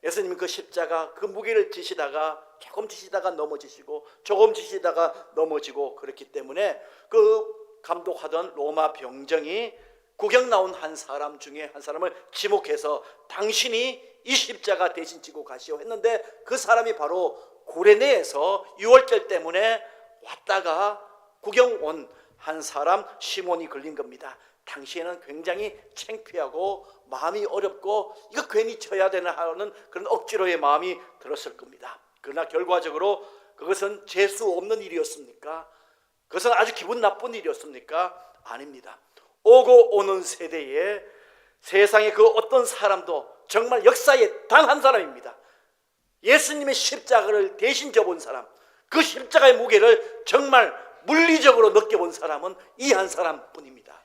예수님은 그 십자가 그 무게를 지시다가 조금 지시다가 넘어지시고 조금 지시다가 넘어지고 그렇기 때문에 그 감독하던 로마 병정이 구경 나온 한 사람 중에 한 사람을 지목해서 당신이 이 십자가 대신 지고 가시오 했는데 그 사람이 바로 구레네에서 유월절 때문에 왔다가 구경 온 한 사람 시몬이 걸린 겁니다. 당시에는 굉장히 창피하고 마음이 어렵고 이거 괜히 쳐야 되나 하는 그런 억지로의 마음이 들었을 겁니다. 그러나 결과적으로 그것은 재수 없는 일이었습니까? 그것은 아주 기분 나쁜 일이었습니까? 아닙니다. 오고 오는 세대에 세상에 그 어떤 사람도 정말 역사에 단 한 사람입니다. 예수님의 십자가를 대신 져본 사람, 그 십자가의 무게를 정말 물리적으로 느껴본 사람은 이 한 사람뿐입니다.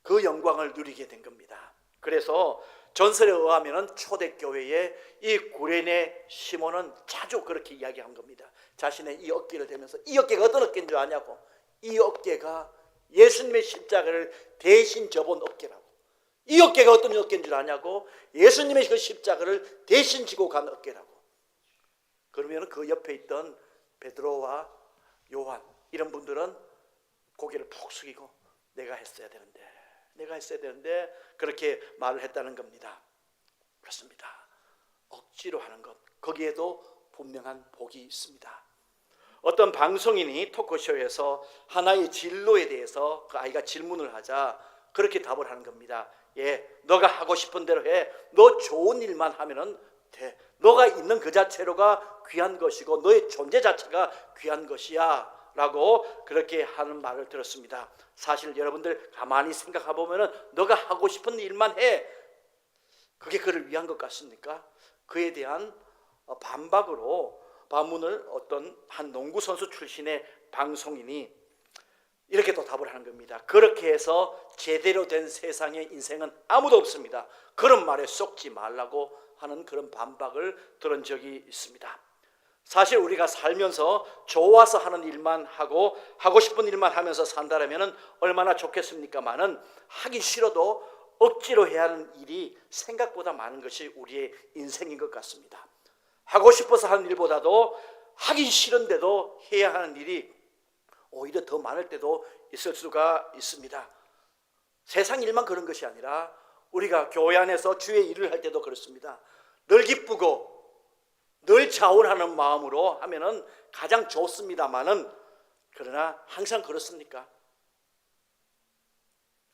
그 영광을 누리게 된 겁니다. 그래서 전설에 의하면 초대교회에 이 구레네 시몬은 자주 그렇게 이야기한 겁니다. 자신의 이 어깨를 대면서 이 어깨가 어떤 어깨인 줄 아냐고. 이 어깨가 예수님의 십자가를 대신 져본 어깨라고. 이 어깨가 어떤 어깨인 줄 아냐고. 예수님의 그 십자가를 대신 지고 간 어깨라고. 그러면 그 옆에 있던 베드로와 요한 이런 분들은 고개를 푹 숙이고 내가 했어야 되는데 그렇게 말을 했다는 겁니다. 그렇습니다. 억지로 하는 것 거기에도 분명한 복이 있습니다. 어떤 방송인이 토크쇼에서 하나의 진로에 대해서 그 아이가 질문을 하자 그렇게 답을 하는 겁니다. 예, 너가 하고 싶은 대로 해. 너 좋은 일만 하면은 돼. 너가 있는 그 자체로가 귀한 것이고 너의 존재 자체가 귀한 것이야 라고 그렇게 하는 말을 들었습니다. 사실 여러분들 가만히 생각해 보면은 너가 하고 싶은 일만 해. 그게 그를 위한 것 같습니까? 그에 대한 반문을 어떤 한 농구 선수 출신의 방송인이 이렇게 또 답을 하는 겁니다. 그렇게 해서 제대로 된 세상의 인생은 아무도 없습니다. 그런 말에 속지 말라고 하는 그런 반박을 들은 적이 있습니다. 사실 우리가 살면서 좋아서 하는 일만 하고 하고 싶은 일만 하면서 산다라면 얼마나 좋겠습니까마는 하기 싫어도 억지로 해야 하는 일이 생각보다 많은 것이 우리의 인생인 것 같습니다. 하고 싶어서 하는 일보다도 하기 싫은데도 해야 하는 일이 오히려 더 많을 때도 있을 수가 있습니다. 세상 일만 그런 것이 아니라 우리가 교회 안에서 주의 일을 할 때도 그렇습니다. 늘 기쁘고 늘 자원하는 마음으로 하면은 가장 좋습니다만은 그러나 항상 그렇습니까?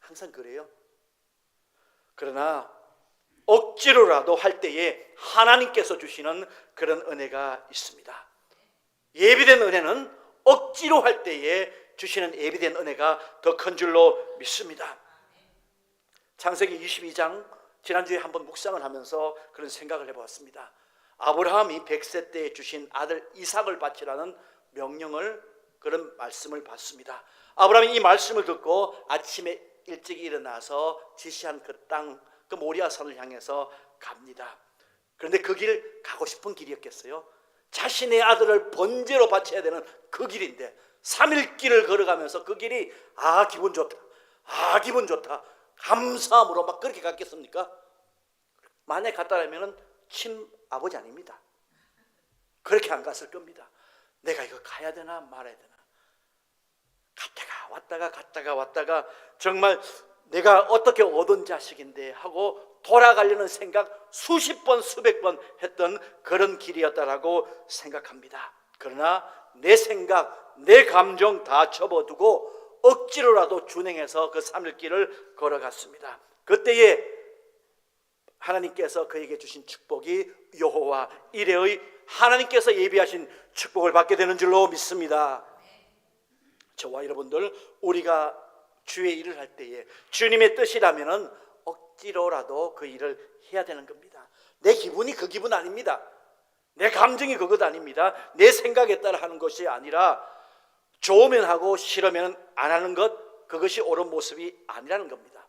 항상 그래요. 그러나 억지로라도 할 때에 하나님께서 주시는 그런 은혜가 있습니다. 예비된 은혜는 억지로 할 때에 주시는 예비된 은혜가 더 큰 줄로 믿습니다. 창세기 22장 지난주에 한번 묵상을 하면서 그런 생각을 해보았습니다. 아브라함이 100세 때에 주신 아들 이삭을 바치라는 명령을 그런 말씀을 받습니다. 아브라함이 이 말씀을 듣고 아침에 일찍 일어나서 지시한 그 땅, 그 모리아산을 향해서 갑니다. 그런데 그 길 가고 싶은 길이었겠어요? 자신의 아들을 번제로 바쳐야 되는 그 길인데 3일 길을 걸어가면서 그 길이 기분 좋다, 기분 좋다, 감사함으로 막 그렇게 갔겠습니까? 만약 갔다라면 친아버지 아닙니다. 그렇게 안 갔을 겁니다. 내가 이거 가야 되나 말아야 되나 갔다가 왔다가 정말 내가 어떻게 얻은 자식인데 하고 돌아가려는 생각 수십 번 수백 번 했던 그런 길이었다라고 생각합니다. 그러나 내 생각 내 감정 다 접어두고 억지로라도 준행해서 그 3일 길을 걸어갔습니다. 그때에 하나님께서 그에게 주신 축복이 여호와 이레의 하나님께서 예비하신 축복을 받게 되는 줄로 믿습니다. 저와 여러분들 우리가 주의 일을 할 때에 주님의 뜻이라면 억지로라도 그 일을 해야 되는 겁니다. 내 기분이 그 기분 아닙니다. 내 감정이 그것 아닙니다. 내 생각에 따라 하는 것이 아니라 좋으면 하고 싫으면 안 하는 것, 그것이 옳은 모습이 아니라는 겁니다.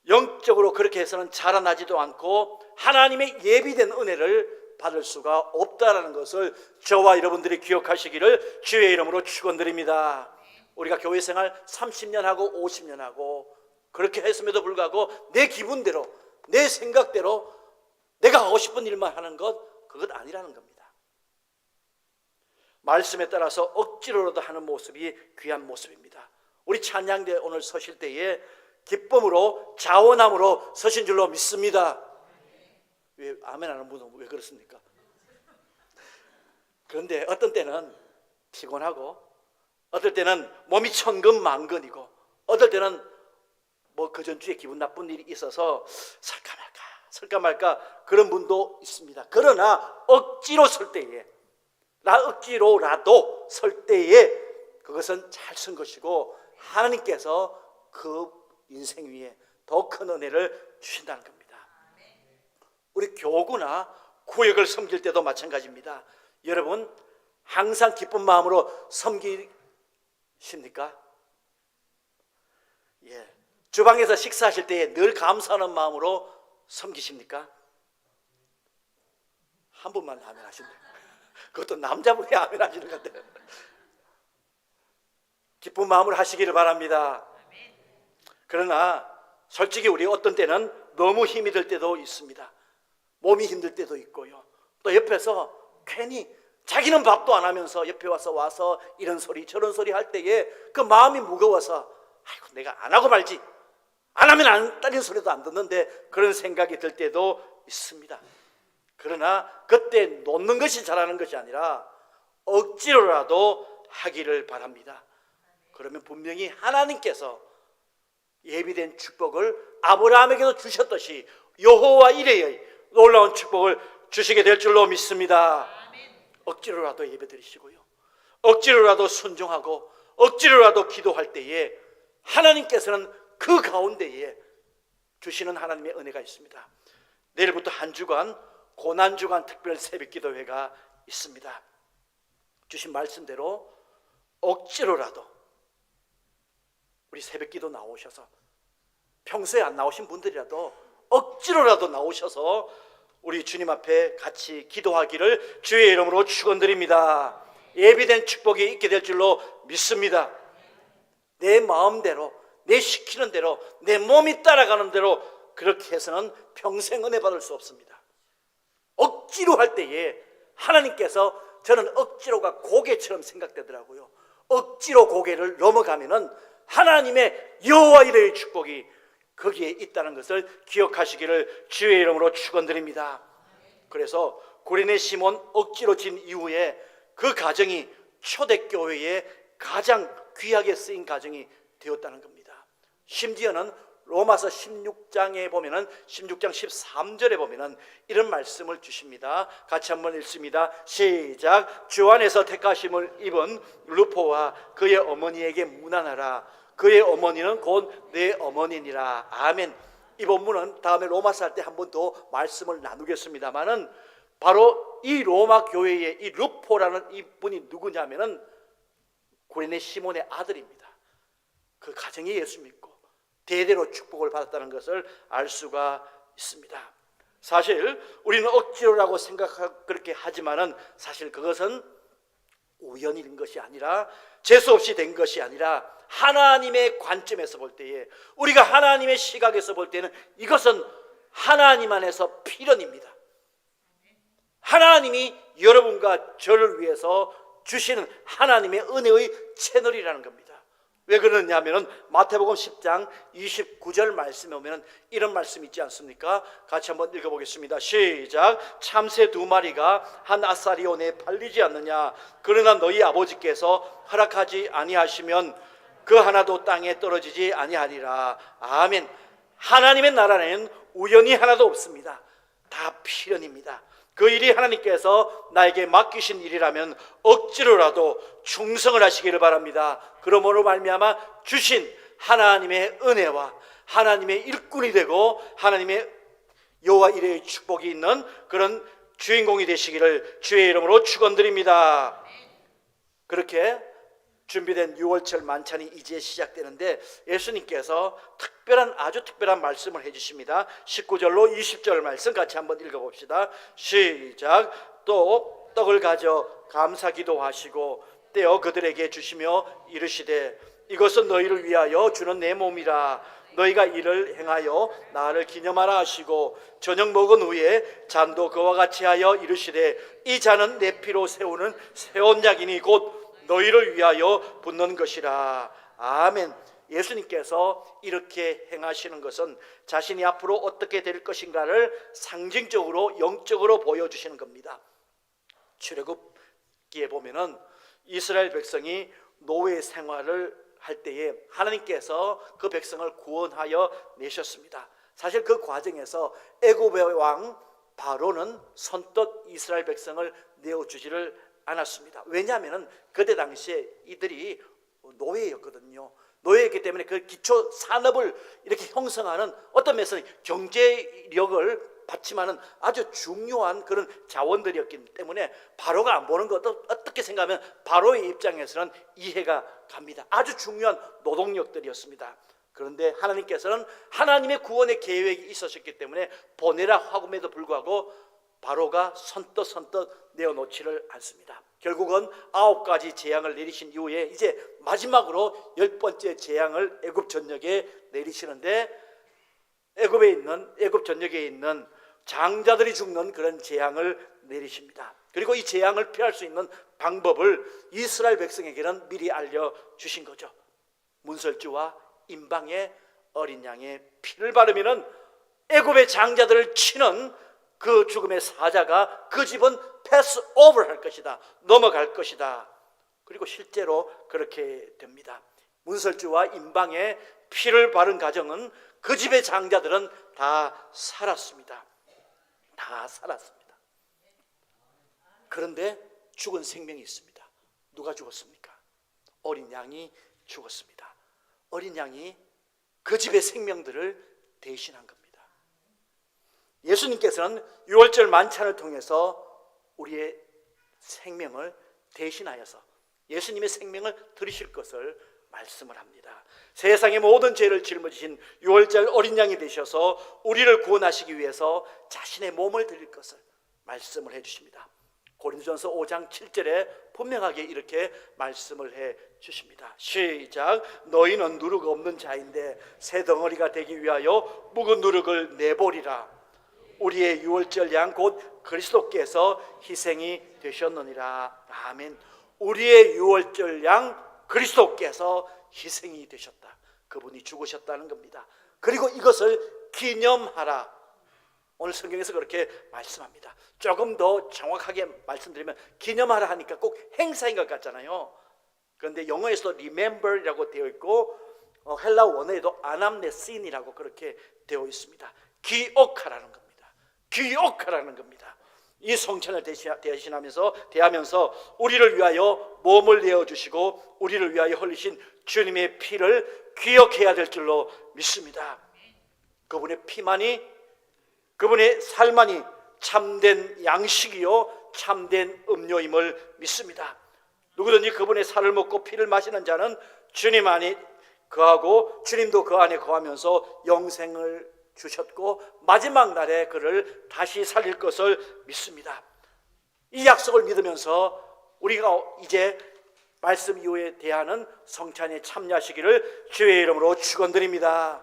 영적으로 그렇게 해서는 자라나지도 않고 하나님의 예비된 은혜를 받을 수가 없다라는 것을 저와 여러분들이 기억하시기를 주의 이름으로 축원드립니다. 우리가 교회 생활 30년 하고 50년 하고 그렇게 했음에도 불구하고 내 기분대로 내 생각대로 내가 하고 싶은 일만 하는 것, 그것 아니라는 겁니다. 말씀에 따라서 억지로라도 하는 모습이 귀한 모습입니다. 우리 찬양대 오늘 서실 때에 기쁨으로 자원함으로 서신 줄로 믿습니다. 왜 아멘 하는 분은 왜 그렇습니까? 그런데 어떤 때는 피곤하고 어떨 때는 몸이 천근만근이고 어떨 때는 뭐 그 전주에 기분 나쁜 일이 있어서 설까 말까 그런 분도 있습니다. 그러나 억지로 설 때에 억지로라도 설 때에 그것은 잘 쓴 것이고 하나님께서 그 인생 위에 더 큰 은혜를 주신다는 겁니다. 우리 교구나 구역을 섬길 때도 마찬가지입니다. 여러분 항상 기쁜 마음으로 섬기십니까? 예. 주방에서 식사하실 때에 늘 감사하는 마음으로 섬기십니까? 한 분만 아멘 하신대. 그것도 남자분이 아멘 하시는 건데. 기쁜 마음으로 하시기를 바랍니다. 그러나 솔직히 우리 어떤 때는 너무 힘이 들 때도 있습니다. 몸이 힘들 때도 있고요. 또 옆에서 괜히 자기는 밥도 안 하면서 옆에 와서 이런 소리 저런 소리 할 때에 그 마음이 무거워서 아이고 내가 안 하고 말지, 안 하면 안 따는 소리도 안 듣는데 그런 생각이 들 때도 있습니다. 그러나 그때 놓는 것이 잘하는 것이 아니라 억지로라도 하기를 바랍니다. 그러면 분명히 하나님께서 예비된 축복을 아브라함에게도 주셨듯이 여호와 이레의 놀라운 축복을 주시게 될 줄로 믿습니다. 억지로라도 예배드리시고요, 억지로라도 순종하고 억지로라도 기도할 때에 하나님께서는 그 가운데에 주시는 하나님의 은혜가 있습니다. 내일부터 한 주간 고난주간 특별 새벽기도회가 있습니다. 주신 말씀대로 억지로라도 우리 새벽기도 나오셔서, 평소에 안 나오신 분들이라도 억지로라도 나오셔서 우리 주님 앞에 같이 기도하기를 주의 이름으로 축원드립니다. 예비된 축복이 있게 될 줄로 믿습니다. 내 마음대로, 내 시키는 대로, 내 몸이 따라가는 대로 그렇게 해서는 평생 은혜 받을 수 없습니다. 억지로 할 때에 하나님께서, 저는 억지로가 고개처럼 생각되더라고요. 억지로 고개를 넘어가면은 하나님의 여호와 이레의 축복이 거기에 있다는 것을 기억하시기를 주의 이름으로 축원드립니다. 그래서 구레네 시몬 억지로 진 이후에 그 가정이 초대교회의 가장 귀하게 쓰인 가정이 되었다는 겁니다. 심지어는 로마서 16장에 보면은 16장 13절에 보면은 이런 말씀을 주십니다. 같이 한번 읽습니다. 시작. 주 안에서 택하심을 입은 루포와 그의 어머니에게 문안하라. 그의 어머니는 곧 내 어머니니라. 아멘. 이 본문은 다음에 로마서 할 때 한 번 더 말씀을 나누겠습니다만은 바로 이 로마 교회의 이 루포라는 이 분이 누구냐면은 구레네 시몬의 아들입니다. 그 가정이 예수 믿고 대대로 축복을 받았다는 것을 알 수가 있습니다. 사실 우리는 억지로라고 그렇게 하지만은 사실 그것은 우연인 것이 아니라, 재수 없이 된 것이 아니라 하나님의 관점에서 볼 때에, 우리가 하나님의 시각에서 볼 때는 이것은 하나님 안에서 필연입니다. 하나님이 여러분과 저를 위해서 주시는 하나님의 은혜의 채널이라는 겁니다. 왜 그러냐면은 마태복음 10장 29절 말씀에 오면은 이런 말씀이 있지 않습니까? 같이 한번 읽어보겠습니다. 시작. 참새 2마리가 한 아사리온에 팔리지 않느냐? 그러나 너희 아버지께서 허락하지 아니하시면 그 하나도 땅에 떨어지지 아니하리라. 아멘. 하나님의 나라는 우연이 하나도 없습니다. 다 필연입니다. 그 일이 하나님께서 나에게 맡기신 일이라면 억지로라도 충성을 하시기를 바랍니다. 그러므로 말미암아 주신 하나님의 은혜와 하나님의 일꾼이 되고 하나님의 여호와 이레의 축복이 있는 그런 주인공이 되시기를 주의 이름으로 축원드립니다. 그렇게 준비된 6월절 만찬이 이제 시작되는데 예수님께서 아주 특별한 말씀을 해주십니다. 19절로 20절 말씀 같이 한번 읽어봅시다. 시작. 또 떡을 가져 감사 기도하시고 떼어 그들에게 주시며 이르시되 이것은 너희를 위하여 주는 내 몸이라. 너희가 이를 행하여 나를 기념하라 하시고 저녁 먹은 후에 잔도 그와 같이 하여 이르시되 이 잔은 내 피로 세우는 새 언약이니 곧 너희를 위하여 붓는 것이라. 아멘. 예수님께서 이렇게 행하시는 것은 자신이 앞으로 어떻게 될 것인가를 상징적으로 영적으로 보여주시는 겁니다. 출애굽기에 보면은 이스라엘 백성이 노예 생활을 할 때에 하나님께서 그 백성을 구원하여 내셨습니다. 사실 그 과정에서 애굽의 왕 바로는 선뜻 이스라엘 백성을 내어주지를 않았습니다. 왜냐하면 그때 당시에 이들이 노예였거든요. 노예이기 때문에 그 기초 산업을 이렇게 형성하는 어떤 면에서는 경제력을 받침하는 아주 중요한 그런 자원들이었기 때문에 바로가 안 보는 것도 어떻게 생각하면 바로의 입장에서는 이해가 갑니다. 아주 중요한 노동력들이었습니다. 그런데 하나님께서는 하나님의 구원의 계획이 있으셨기 때문에 보내라 하금에도 불구하고 바로가 선뜻 내어놓지를 않습니다. 결국은 9가지 재앙을 내리신 이후에 이제 마지막으로 10번째 재앙을 애굽 전역에 내리시는데 애굽 전역에 있는 장자들이 죽는 그런 재앙을 내리십니다. 그리고 이 재앙을 피할 수 있는 방법을 이스라엘 백성에게는 미리 알려주신 거죠. 문설주와 임방의 어린 양의 피를 바르면은 애굽의 장자들을 치는 그 죽음의 사자가 그 집은 패스 오버 할 것이다. 넘어갈 것이다. 그리고 실제로 그렇게 됩니다. 문설주와 임방의 피를 바른 가정은 그 집의 장자들은 다 살았습니다. 다 살았습니다. 그런데 죽은 생명이 있습니다. 누가 죽었습니까? 어린 양이 죽었습니다. 어린 양이 그 집의 생명들을 대신한 겁니다. 예수님께서는 유월절 만찬을 통해서 우리의 생명을 대신하여서 예수님의 생명을 들으실 것을 말씀을 합니다. 세상의 모든 죄를 짊어지신 유월절 어린 양이 되셔서 우리를 구원하시기 위해서 자신의 몸을 드릴 것을 말씀을 해주십니다. 고린도전서 5장 7절에 분명하게 이렇게 말씀을 해 주십니다. 시작. 너희는 누룩 없는 자인데 새 덩어리가 되기 위하여 묵은 누룩을 내보리라. 우리의 유월절 양 곧 그리스도께서 희생이 되셨느니라. 아멘. 우리의 유월절 양 그리스도께서 희생이 되셨다. 그분이 죽으셨다는 겁니다. 그리고 이것을 기념하라. 오늘 성경에서 그렇게 말씀합니다. 조금 더 정확하게 말씀드리면 기념하라 하니까 꼭 행사인 것 같잖아요. 그런데 영어에서도 remember이라고 되어 있고 헬라 원어에도 아남네신이라고 그렇게 되어 있습니다. 기억하라는 겁니다. 기억하라는 겁니다. 이 성찬을 대하면서 우리를 위하여 몸을 내어주시고 우리를 위하여 흘리신 주님의 피를 기억해야 될 줄로 믿습니다. 그분의 피만이, 그분의 살만이 참된 양식이요 참된 음료임을 믿습니다. 누구든지 그분의 살을 먹고 피를 마시는 자는 주님 안에 거하고 주님도 그 안에 거하면서 영생을 주셨고 마지막 날에 그를 다시 살릴 것을 믿습니다. 이 약속을 믿으면서 우리가 이제 말씀 이후에 대하는 성찬에 참여하시기를 주의 이름으로 축원드립니다.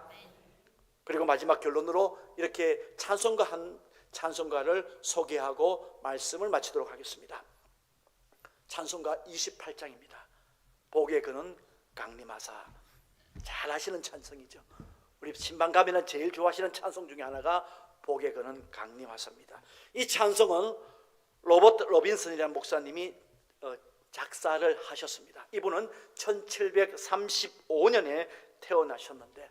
그리고 마지막 결론으로 이렇게 찬송가를 소개하고 말씀을 마치도록 하겠습니다. 찬송가 28장입니다. 복의 그는 강림하사. 잘 아시는 찬송이죠. 우리 신방 가면은 제일 좋아하시는 찬송 중에 하나가 복의 그는 강림하사입니다. 이 찬송은 로버트 로빈슨이라는 목사님이 작사를 하셨습니다. 이분은 1735년에 태어나셨는데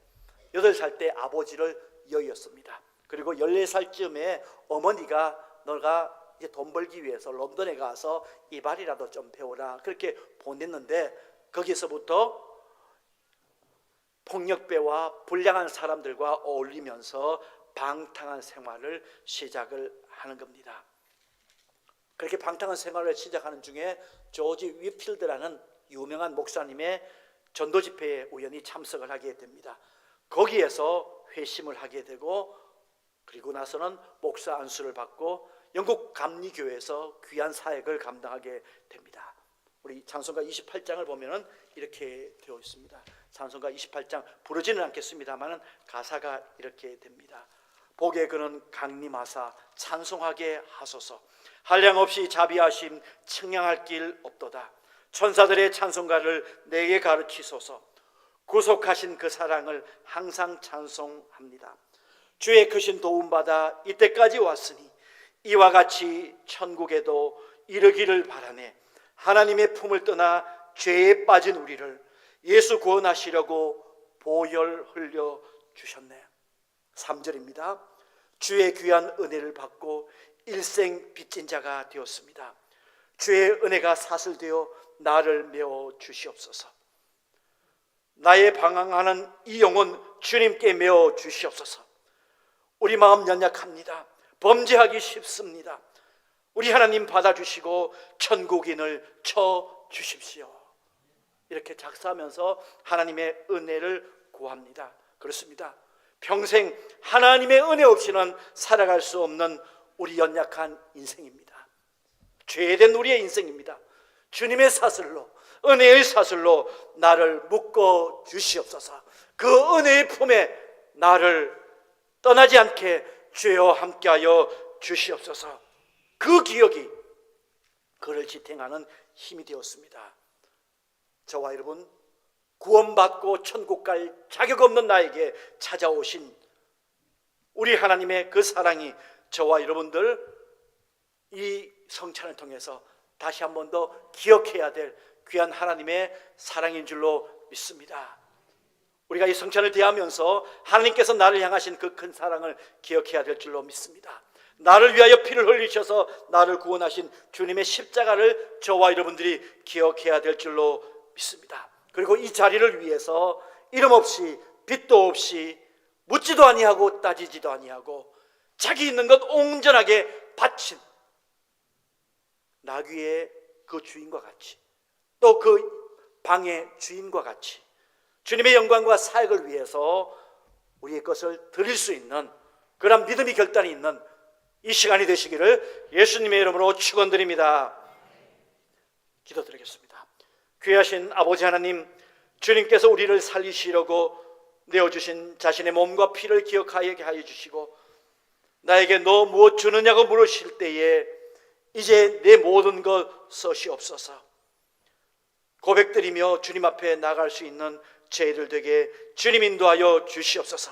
8살 때 아버지를 여의었습니다. 그리고 14살쯤에 어머니가 너가 이제 돈 벌기 위해서 런던에 가서 이발이라도 좀 배워라 그렇게 보냈는데 거기서부터 폭력배와 불량한 사람들과 어울리면서 방탕한 생활을 시작을 하는 겁니다. 그렇게 방탕한 생활을 시작하는 중에 조지 위필드라는 유명한 목사님의 전도 집회에 우연히 참석을 하게 됩니다. 거기에서 회심을 하게 되고 그리고 나서는 목사 안수를 받고 영국 감리교회에서 귀한 사역을 감당하게 됩니다. 우리 찬송가 28장을 보면은 이렇게 되어 있습니다. 찬송가 28장 부르지는 않겠습니다만은 가사가 이렇게 됩니다. 복에 그는 강림하사 찬송하게 하소서. 한량없이 자비하심 측량할 길 없도다. 천사들의 찬송가를 내게 가르치소서. 구속하신 그 사랑을 항상 찬송합니다. 주의 크신 도움받아 이때까지 왔으니 이와 같이 천국에도 이르기를 바라네. 하나님의 품을 떠나 죄에 빠진 우리를 예수 구원하시려고 보혈 흘려 주셨네. 3절입니다. 주의 귀한 은혜를 받고 일생 빚진 자가 되었습니다. 주의 은혜가 사슬되어 나를 메어 주시옵소서. 나의 방황하는 이 영혼 주님께 메어 주시옵소서. 우리 마음 연약합니다. 범죄하기 쉽습니다. 우리 하나님 받아주시고 천국인을 쳐 주십시오. 이렇게 작사하면서 하나님의 은혜를 구합니다. 그렇습니다. 평생 하나님의 은혜 없이는 살아갈 수 없는 우리 연약한 인생입니다. 죄된 우리의 인생입니다. 주님의 사슬로, 은혜의 사슬로 나를 묶어 주시옵소서. 그 은혜의 품에 나를 떠나지 않게 주여 함께하여 주시옵소서. 그 기억이 그를 지탱하는 힘이 되었습니다. 저와 여러분, 구원받고 천국 갈 자격 없는 나에게 찾아오신 우리 하나님의 그 사랑이 저와 여러분들 이 성찬을 통해서 다시 한 번 더 기억해야 될 귀한 하나님의 사랑인 줄로 믿습니다. 우리가 이 성찬을 대하면서 하나님께서 나를 향하신 그 큰 사랑을 기억해야 될 줄로 믿습니다. 나를 위하여 피를 흘리셔서 나를 구원하신 주님의 십자가를 저와 여러분들이 기억해야 될 줄로 믿습니다. 그리고 이 자리를 위해서 이름 없이 빚도 없이 묻지도 아니하고 따지지도 아니하고 자기 있는 것 온전하게 바친 나귀의 그 주인과 같이, 또 그 방의 주인과 같이 주님의 영광과 사역을 위해서 우리의 것을 드릴 수 있는 그런 믿음이 결단이 있는 이 시간이 되시기를 예수님의 이름으로 축원드립니다. 기도드리겠습니다. 귀하신 아버지 하나님, 주님께서 우리를 살리시려고 내어주신 자신의 몸과 피를 기억하게 하여 주시고 나에게 너 무엇 주느냐고 물으실 때에 이제 내 모든 것 써시옵소서. 고백드리며 주님 앞에 나갈 수 있는 저희들 되게 주님 인도하여 주시옵소서.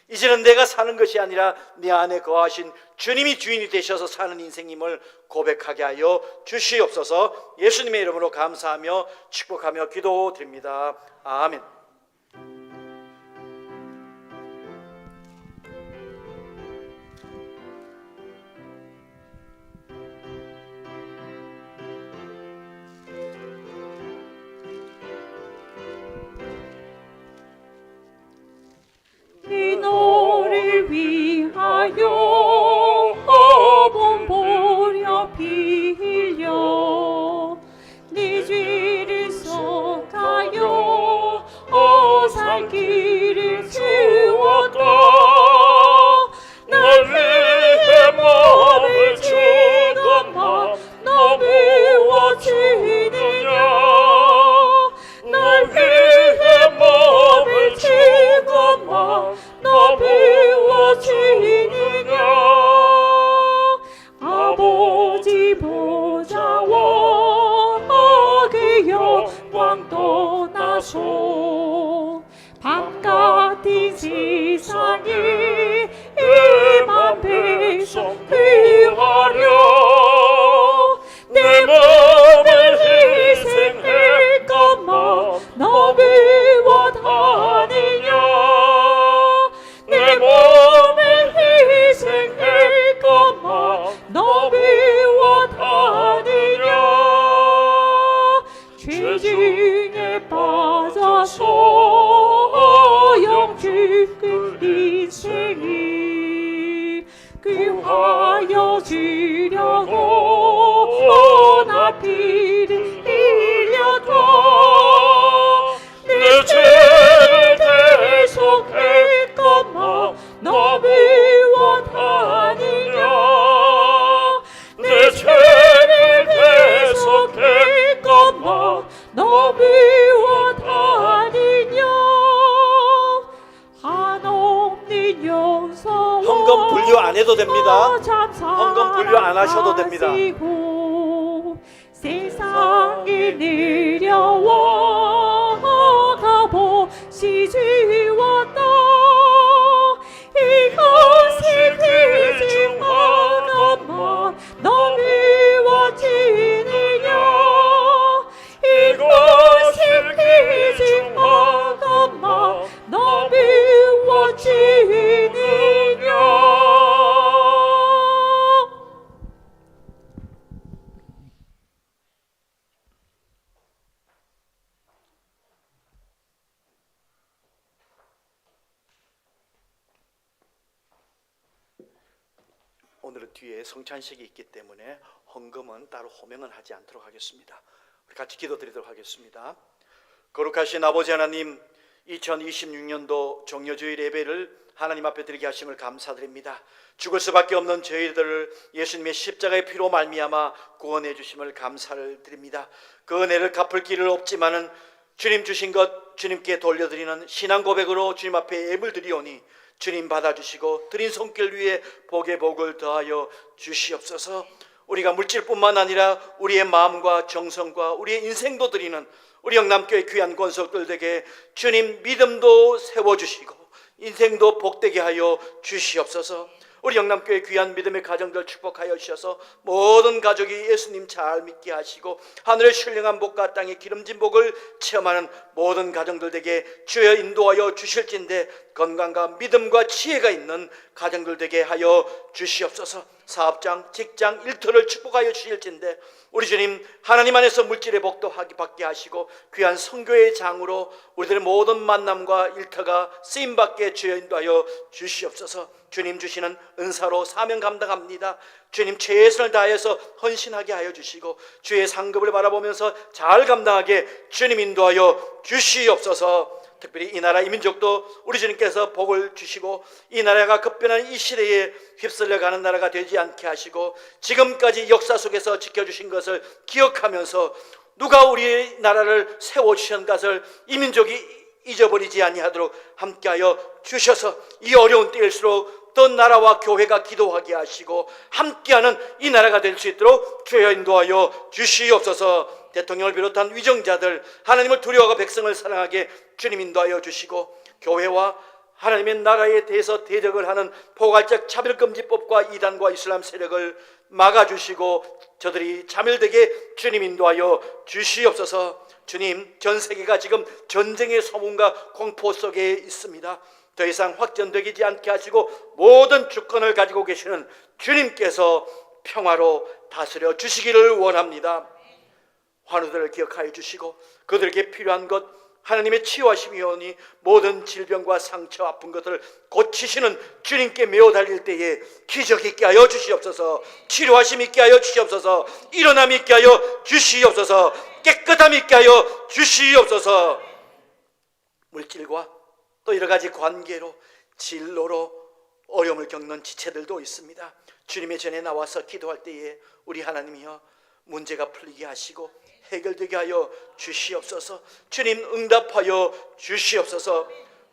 이제는 내가 사는 것이 아니라 내 안에 거하신 주님이 주인이 되셔서 사는 인생임을 고백하게 하여 주시옵소서. 예수님의 이름으로 감사하며 축복하며 기도드립니다. 아멘. 이 너를 위하여 몸버려 빌려 네 죄를 속하여 살기를 주었다. 날 위해 몸을 주건만 너 미워지느냐. 날 위해 몸을 주건만 너 미워지느냐. 아버지 보좌와 그 영광 떠나서 밤같은 세상에 임한 백성 구하려 내 몸을 희생할 것만 너 미워하느냐. 내 몸을 희생할 것만 너 미워하느냐. 죄 중에 빠져서 영죽은 인생이 귀하여 됩니다. 헌금 분류 안 하셔도 됩니다. 세상에 내려와 가보시지왔다. 이것이 귀중하건만 너비와 지느냐. 이것이 귀중하건만 너비와 지느냐. 오늘은 뒤에 성찬식이 있기 때문에 헌금은 따로 호명은 하지 않도록 하겠습니다. 우리 같이 기도드리도록 하겠습니다. 거룩하신 아버지 하나님, 2026년도 종려주일 예배를 하나님 앞에 드리게 하심을 감사드립니다. 죽을 수밖에 없는 저희들을 예수님의 십자가의 피로 말미암아 구원해 주심을 감사를 드립니다. 그 은혜를 갚을 길은 없지만은 주님 주신 것 주님께 돌려드리는 신앙 고백으로 주님 앞에 예물 드리오니 주님 받아주시고 드린 손길 위에 복의 복을 더하여 주시옵소서. 우리가 물질뿐만 아니라 우리의 마음과 정성과 우리의 인생도 드리는 우리 영남교회 귀한 권속들 에게 주님 믿음도 세워주시고 인생도 복되게 하여 주시옵소서. 우리 영남교회 귀한 믿음의 가정들 축복하여 주셔서 모든 가족이 예수님 잘 믿게 하시고 하늘의 신령한 복과 땅의 기름진 복을 체험하는 모든 가정들에게 주여 인도하여 주실진데 건강과 믿음과 지혜가 있는 가정들 되게 하여 주시옵소서. 사업장, 직장, 일터를 축복하여 주실진데 우리 주님 하나님 안에서 물질의 복도 받게 하시고 귀한 선교의 장으로 우리들의 모든 만남과 일터가 쓰임받게 주여 인도하여 주시옵소서. 주님 주시는 은사로 사명 감당합니다. 주님 최선을 다해서 헌신하게 하여 주시고 주의 상급을 바라보면서 잘 감당하게 주님 인도하여 주시옵소서. 특별히 이 나라 이 민족도 우리 주님께서 복을 주시고 이 나라가 급변하는 이 시대에 휩쓸려가는 나라가 되지 않게 하시고 지금까지 역사 속에서 지켜주신 것을 기억하면서 누가 우리 나라를 세워주신 것을 이 민족이 잊어버리지 아니하도록 함께하여 주셔서 이 어려운 때일수록 더 나라와 교회가 기도하게 하시고 함께하는 이 나라가 될 수 있도록 주여 인도하여 주시옵소서. 대통령을 비롯한 위정자들 하나님을 두려워하고 백성을 사랑하게 주님 인도하여 주시고 교회와 하나님의 나라에 대해서 대적을 하는 포괄적 차별금지법과 이단과 이슬람 세력을 막아주시고 저들이 자멸되게 주님 인도하여 주시옵소서. 주님 전 세계가 지금 전쟁의 소문과 공포 속에 있습니다. 더 이상 확전되지 않게 하시고 모든 주권을 가지고 계시는 주님께서 평화로 다스려 주시기를 원합니다. 환우들을 기억하여 주시고 그들에게 필요한 것 하나님의 치유하심이 오니 모든 질병과 상처 아픈 것을 고치시는 주님께 메어 달릴 때에 기적 있게 하여 주시옵소서. 치료하심 있게 하여 주시옵소서. 일어남 있게 하여 주시옵소서. 깨끗함 있게 하여 주시옵소서. 물질과 또 여러 가지 관계로 진로로 어려움을 겪는 지체들도 있습니다. 주님의 전에 나와서 기도할 때에 우리 하나님이여 문제가 풀리게 하시고 해결되게 하여 주시옵소서. 주님 응답하여 주시옵소서.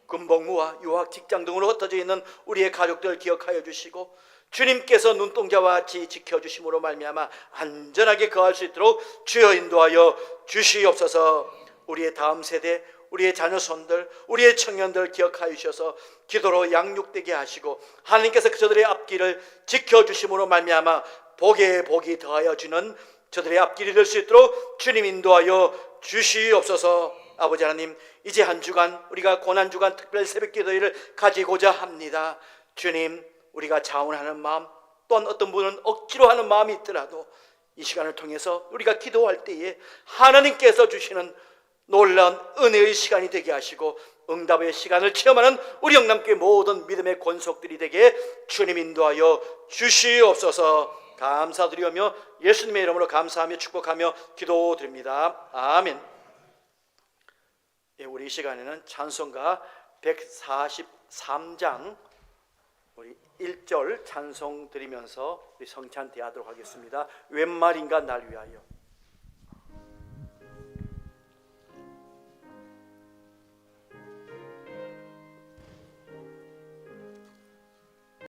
군복무와 유학, 직장 등으로 흩어져 있는 우리의 가족들 기억하여 주시고 주님께서 눈동자와 같이 지켜주심으로 말미암아 안전하게 거할 수 있도록 주여 인도하여 주시옵소서. 우리의 다음 세대, 우리의 자녀손들, 우리의 청년들 기억하여 주셔서 기도로 양육되게 하시고 하나님께서 저들의 앞길을 지켜주심으로 말미암아 복에 복이 더하여 주는 저들의 앞길이 될 수 있도록 주님 인도하여 주시옵소서. 아버지 하나님 이제 한 주간 우리가 고난주간 특별 새벽기도회를 가지고자 합니다. 주님 우리가 자원하는 마음 또한 어떤 분은 억지로 하는 마음이 있더라도 이 시간을 통해서 우리가 기도할 때에 하나님께서 주시는 놀라운 은혜의 시간이 되게 하시고 응답의 시간을 체험하는 우리 영남교회 모든 믿음의 권속들이 되게 주님 인도하여 주시옵소서. 감사드리며 예수님의 이름으로 감사하며 축복하며 기도드립니다. 아멘. 우리 이 시간에는 찬송가 143장 우리 1절 찬송 드리면서 우리 성찬 대하도록 하겠습니다. 웬 말인가 날 위하여.